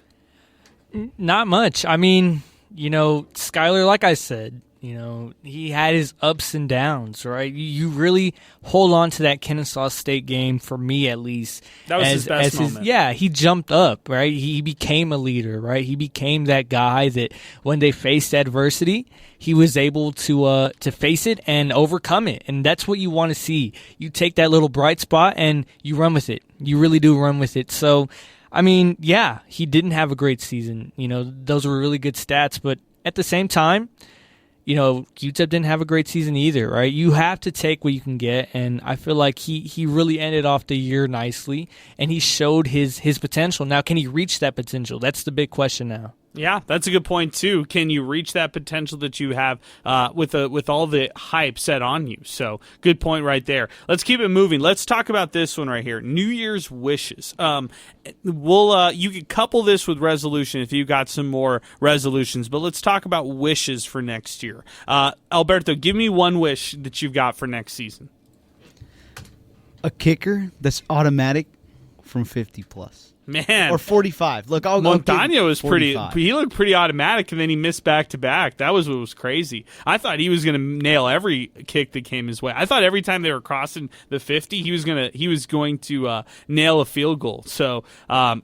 Not much. I mean, Skylar, like I said, he had his ups and downs, right? You really hold on to that Kennesaw State game, for me at least. That was his best moment. He jumped up, right? He became a leader, right? He became that guy that when they faced adversity, he was able to face it and overcome it. And that's what you want to see. You take that little bright spot and you run with it. You really do run with it. So, I mean, yeah, he didn't have a great season. Those were really good stats. But at the same time, UTEP didn't have a great season either, right? You have to take what you can get. And I feel like he really ended off the year nicely. And he showed his potential. Now, can he reach that potential? That's the big question now. Yeah, that's a good point, too. Can you reach that potential that you have with all the hype set on you? So, good point right there. Let's keep it moving. Let's talk about this one right here, New Year's wishes. You could couple this with resolution if you got some more resolutions, but let's talk about wishes for next year. Alberto, give me one wish that you've got for next season. A kicker that's automatic from 50+. Man. Or 45. Look, Montaño was 45. he looked pretty automatic, and then he missed back-to-back. That was what was crazy. I thought he was going to nail every kick that came his way. I thought every time they were crossing the 50, he was going to nail a field goal. So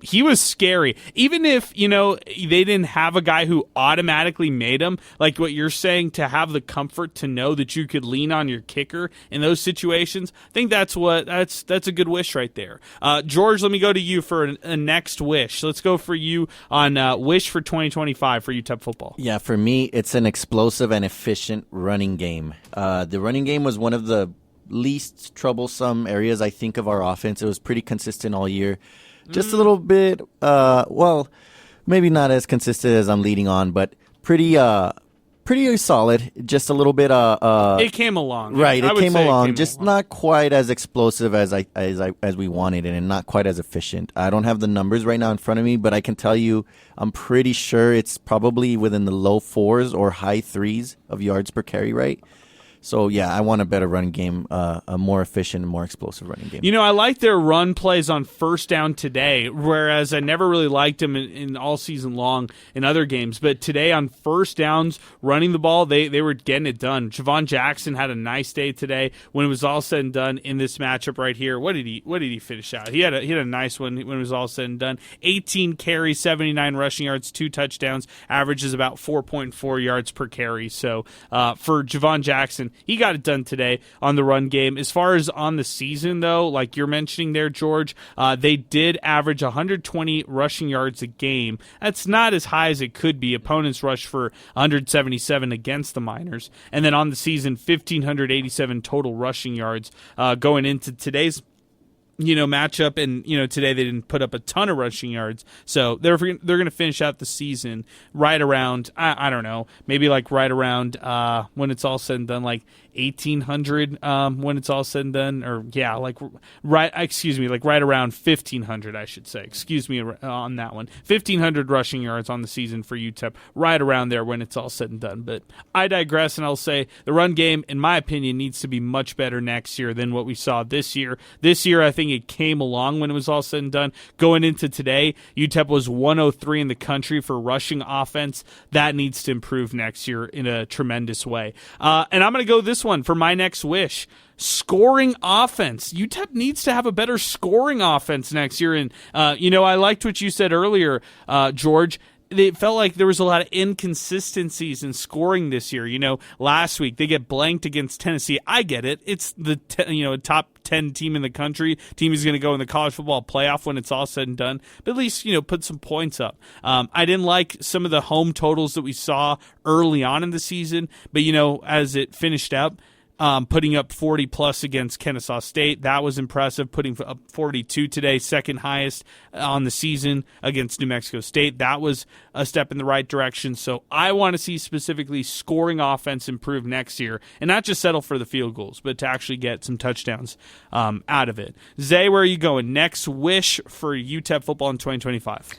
he was scary. Even if, they didn't have a guy who automatically made them, like what you're saying, to have the comfort to know that you could lean on your kicker in those situations, I think that's a good wish right there. George, let me go to you for a next wish? Let's go for you on wish for 2025 for UTEP football. Yeah, for me, it's an explosive and efficient running game. The running game was one of the least troublesome areas, I think, of our offense. It was pretty consistent all year. Just a little bit, maybe not as consistent as I'm leading on, but pretty solid. Just a little bit. It came along, right? It came along. Just not quite as explosive as we wanted, and not quite as efficient. I don't have the numbers right now in front of me, but I can tell you, I'm pretty sure it's probably within the low 4s or high 3s of yards per carry, right? So, yeah, I want a better running game, a more efficient and more explosive running game. You know, I like their run plays on first down today, whereas I never really liked them in all season long in other games. But today on first downs, running the ball, they were getting it done. Javon Jackson had a nice day today when it was all said and done in this matchup right here. What did he finish out? He had a nice one when it was all said and done. 18 carries, 79 rushing yards, 2 touchdowns, averages about 4.4 yards per carry. So for Javon Jackson, he got it done today on the run game. As far as on the season, though, like you're mentioning there, George, they did average 120 rushing yards a game. That's not as high as it could be. Opponents rushed for 177 against the Miners. And then on the season, 1,587 total rushing yards going into today's matchup, and today they didn't put up a ton of rushing yards, so they're going to finish out the season right around I don't know, maybe like right around when it's all said and done, like 1,800 when it's all said and done, or like right around 1,500, I should say. Excuse me on that one. 1,500 rushing yards on the season for UTEP, right around there when it's all said and done. But I digress, and I'll say the run game, in my opinion, needs to be much better next year than what we saw this year. This year, I think it came along when it was all said and done. Going into today, UTEP was 103 in the country for rushing offense. That needs to improve next year in a tremendous way. And I'm going to go this one for my next wish. Scoring offense. UTEP needs to have a better scoring offense next year. And, I liked what you said earlier, George. It felt like there was a lot of inconsistencies in scoring this year. Last week they get blanked against Tennessee. I get it. It's the top 10 team in the country. Team is going to go in the college football playoff when it's all said and done. But at least put some points up. I didn't like some of the home totals that we saw early on in the season. But as it finished up, putting up 40-plus against Kennesaw State. That was impressive. Putting up 42 today, second highest on the season against New Mexico State. That was a step in the right direction. So I want to see specifically scoring offense improve next year, and not just settle for the field goals, but to actually get some touchdowns out of it. Zay, where are you going? Next wish for UTEP football in 2025?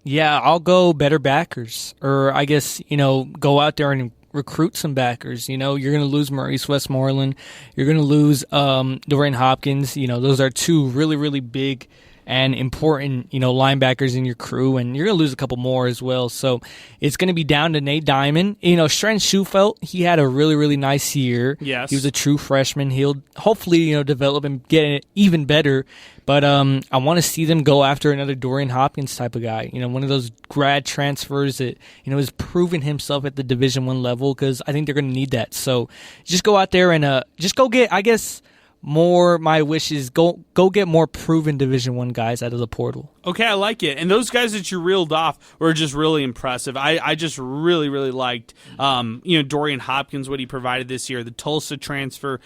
Yeah, I'll go better backers. Or I guess, go out there and recruit some backers. You're going to lose Maurice Westmoreland. You're going to lose Dorian Hopkins. Those are two really, really big and important, linebackers in your crew, and you're going to lose a couple more as well. So it's going to be down to Nate Diamond. Stren Schufelt, he had a really, really nice year. Yes. He was a true freshman. He'll hopefully, develop and get it even better. But I want to see them go after another Dorian Hopkins type of guy. One of those grad transfers that, has proven himself at the Division I level, because I think they're going to need that. So just go out there and just go get, I guess, more. My wish is go get more proven Division I guys out of the portal. Okay, I like it. And those guys that you reeled off were just really impressive. I just really, really liked, Dorian Hopkins, what he provided this year. The Tulsa transfer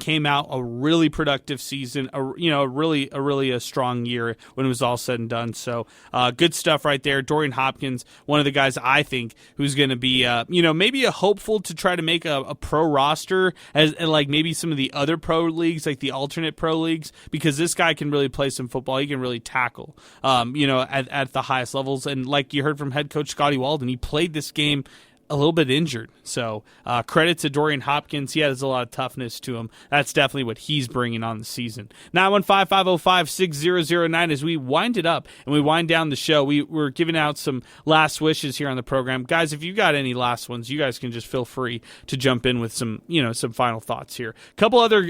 came out a really productive season, a really strong year when it was all said and done. So good stuff right there. Dorian Hopkins, one of the guys I think who's going to be, maybe a hopeful to try to make a pro roster as like maybe some of the other pro leagues, like the alternate pro leagues, because this guy can really play some football. He can really tackle. At the highest levels. And like you heard from head coach Scotty Walden, he played this game a little bit injured. So credit to Dorian Hopkins. He has a lot of toughness to him. That's definitely what he's bringing on the season. 915-505-6009 as we wind it up and we wind down the show. We're giving out some last wishes here on the program. Guys, if you got any last ones, you guys can just feel free to jump in with some final thoughts here. A couple other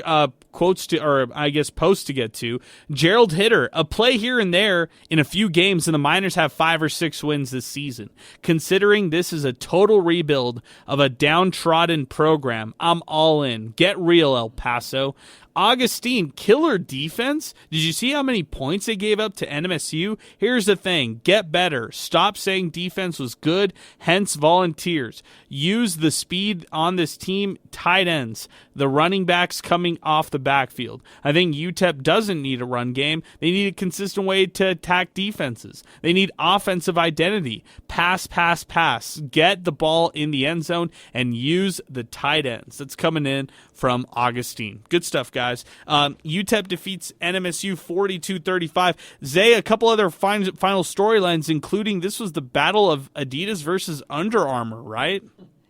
quotes posts to get to. Gerald Hitter, a play here and there in a few games, and the Miners have 5 or 6 wins this season. Considering this is a total rebuild of a downtrodden program. I'm all in. Get real, El Paso. Augustine, killer defense. Did you see how many points they gave up to NMSU? Here's the thing. Get better. Stop saying defense was good, hence volunteers. Use the speed on this team, tight ends, the running backs coming off the backfield. I think UTEP doesn't need a run game. They need a consistent way to attack defenses. They need offensive identity. Pass, pass, pass. Get the ball in the end zone and use the tight ends. That's coming in from Augustine. Good stuff, guys. UTEP defeats NMSU 42-35. Zay, a couple other final storylines, including this was the battle of Adidas versus Under Armour, right?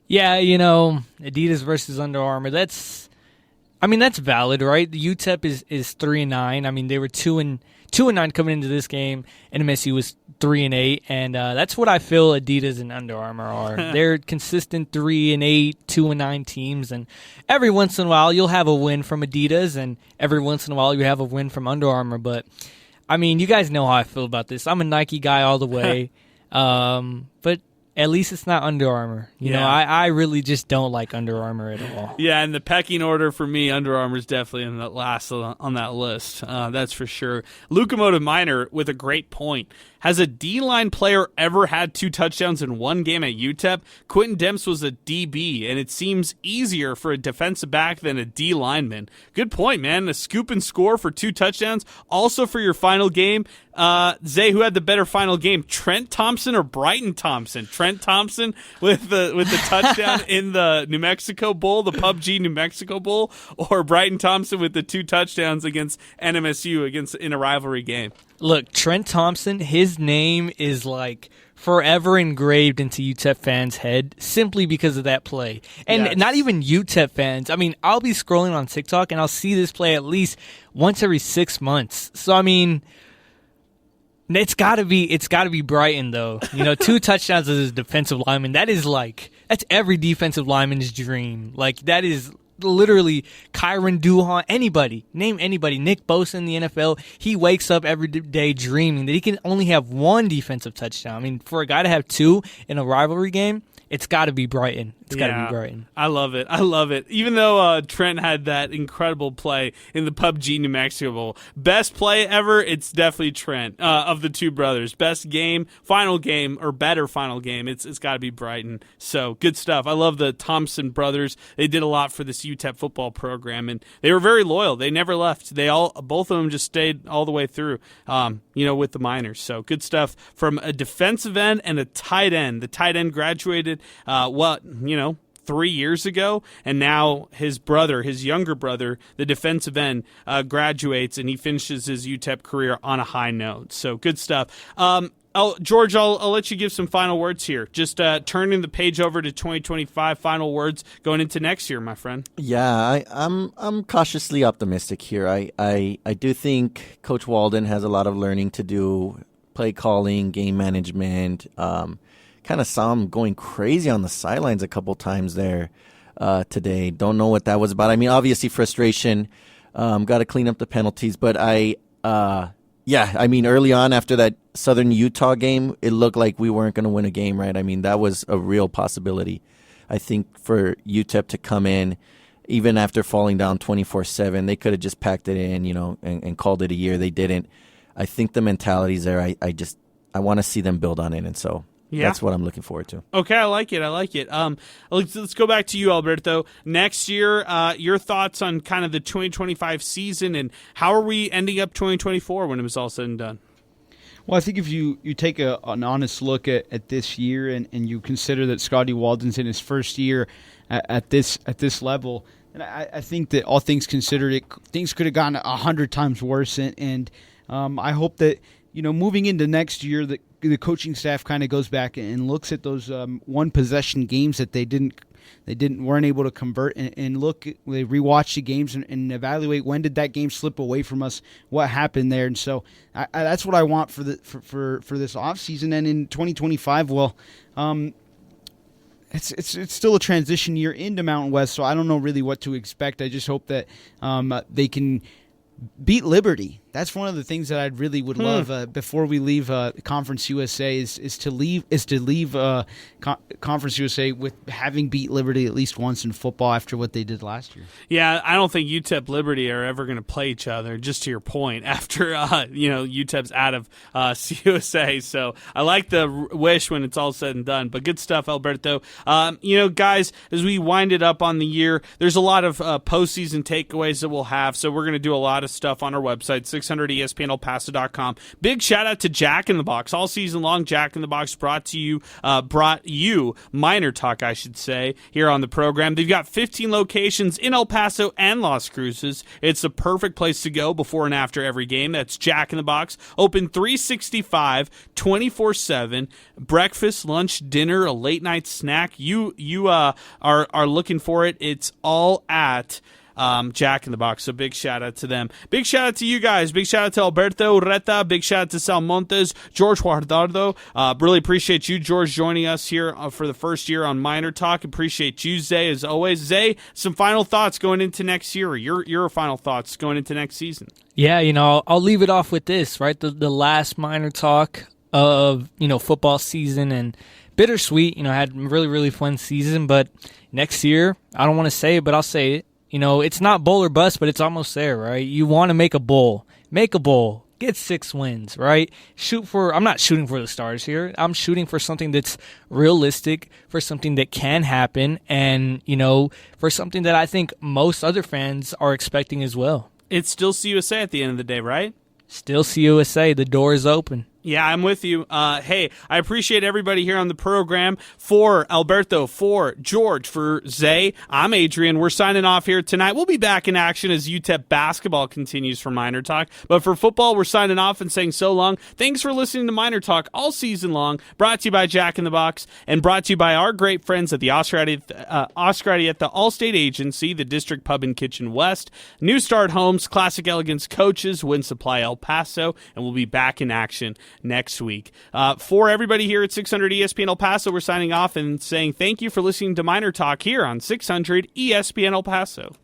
Yeah, Adidas versus Under Armour. That's valid, right? The UTEP is 3-9. I mean, they were 2-9 coming into this game. NMSU was 3-8, and that's what I feel Adidas and Under Armour are. They're consistent 3-8, 2-9 teams, and every once in a while you'll have a win from Adidas, and every once in a while you have a win from Under Armour. But I mean, you guys know how I feel about this. I'm a Nike guy all the way, but at least it's not Under Armour. You know, I really just don't like Under Armour at all. Yeah, and the pecking order for me, Under Armour is definitely in the last on that list. That's for sure. Locomotive Miner with a great point. Has a D-line player ever had 2 touchdowns in one game at UTEP? Quentin Demps was a DB, and it seems easier for a defensive back than a D lineman. Good point, man. A scoop and score for 2 touchdowns. Also for your final game, Zay, who had the better final game, Trent Thompson or Brighton Thompson? Trent Thompson with the touchdown in the New Mexico Bowl, the PUBG New Mexico Bowl, or Brighton Thompson with the 2 touchdowns against NMSU in a rivalry game? Look, Trent Thompson, his name is like forever engraved into UTEP fans' head simply because of that play. And not even UTEP fans. I mean, I'll be scrolling on TikTok and I'll see this play at least once every 6 months. So, I mean, it's got to be Brighton, though. 2 touchdowns as a defensive lineman, that's every defensive lineman's dream. Like, that is literally Kyron Duhan, anybody, name anybody, Nick Bosa in the NFL, he wakes up every day dreaming that he can only have 1 defensive touchdown. I mean, for a guy to have 2 in a rivalry game, it's got to be Brighton. It's got to be Brighton. I love it. Even though Trent had that incredible play in the PUBG New Mexico Bowl. Best play ever, it's definitely Trent of the 2 brothers. Best game, final game, or better final game, it's got to be Brighton. So, good stuff. I love the Thompson brothers. They did a lot for this UTEP football program, and they were very loyal. They never left. Both of them just stayed all the way through, with the Miners. So, good stuff from a defensive end and a tight end. The tight end graduated 3 years ago, and now his younger brother, the defensive end, graduates, and he finishes his UTEP career on a high note. So good stuff. George, I'll let you give some final words here. Just turning the page over to 2025, final words going into next year, my friend. Yeah, I'm cautiously optimistic here. I do think Coach Walden has a lot of learning to do, play calling, game management. Kind of saw him going crazy on the sidelines a couple times there today. Don't know what that was about. I mean, obviously frustration. Got to clean up the penalties. But early on after that Southern Utah game, it looked like we weren't going to win a game, right? I mean, that was a real possibility. I think for UTEP to come in, even after falling down 24-7, they could have just packed it in, and called it a year. They didn't. I think the mentality's there. I want to see them build on it, and so that's what I'm looking forward to. Okay, I like it. Let's go back to you, Alberto. Next year, your thoughts on kind of the 2025 season, and how are we ending up 2024 when it was all said and done? Well, I think if you take an honest look at this year and you consider that Scotty Walden's in his first year at this level, and I think that all things considered, things could have gone 100 times worse. And I hope that moving into next year, the coaching staff kind of goes back and looks at those one possession games that they weren't able to convert, and they rewatch the games and evaluate when did that game slip away from us, what happened there. And so that's what I want for this offseason. And in 2025, it's still a transition year into Mountain West, so I don't know really what to expect. I just hope that they can beat Liberty. That's one of the things that I really would love before we leave Conference USA is to leave Conference USA with having beat Liberty at least once in football after what they did last year. Yeah, I don't think UTEP Liberty are ever going to play each other. Just to your point, after UTEP's out of CUSA, so I like the wish when it's all said and done. But good stuff, Alberto. Guys, as we wind it up on the year, there's a lot of postseason takeaways that we'll have. So we're going to do a lot of stuff on our website, 600ESPNElPaso.com. Big shout out to Jack in the Box all season long. Jack in the Box brought you Miner Talk, I should say, here on the program. They've got 15 locations in El Paso and Las Cruces. It's the perfect place to go before and after every game. That's Jack in the Box. Open 365, 24/7. Breakfast, lunch, dinner, a late night snack. You are looking for it. It's all at Jack in the Box. So big shout out to them. Big shout out to you guys. Big shout out to Alberto Ureta. Big shout out to Sal Montes, George Guardardo. Really appreciate you, George, joining us here for the first year on Miner Talk. Appreciate you, Zay, as always. Zay, some final thoughts going into next year. Your final thoughts going into next season. Yeah, I'll leave it off with this, right? The last Miner Talk of, football season, and bittersweet, had a really, really fun season, but next year, I don't want to say it, but I'll say it. It's not bowl or bust, but it's almost there, right? You want to make a bowl. Make a bowl. Get 6 wins, right? I'm not shooting for the stars here. I'm shooting for something that's realistic, for something that can happen, and, for something that I think most other fans are expecting as well. It's still CUSA at the end of the day, right? Still CUSA. The door is open. Yeah, I'm with you. Hey, I appreciate everybody here on the program. For Alberto, for George, for Zay, I'm Adrian. We're signing off here tonight. We'll be back in action as UTEP basketball continues for Miner Talk. But for football, we're signing off and saying so long. Thanks for listening to Miner Talk all season long. Brought to you by Jack in the Box and brought to you by our great friends at the Oscar Arieta All-State Agency, the District Pub and Kitchen West, New Start Homes, Classic Elegance Coaches, Wind Supply El Paso, and we'll be back in action next week. For everybody here at 600 ESPN El Paso, we're signing off and saying thank you for listening to Miner Talk here on 600 ESPN El Paso.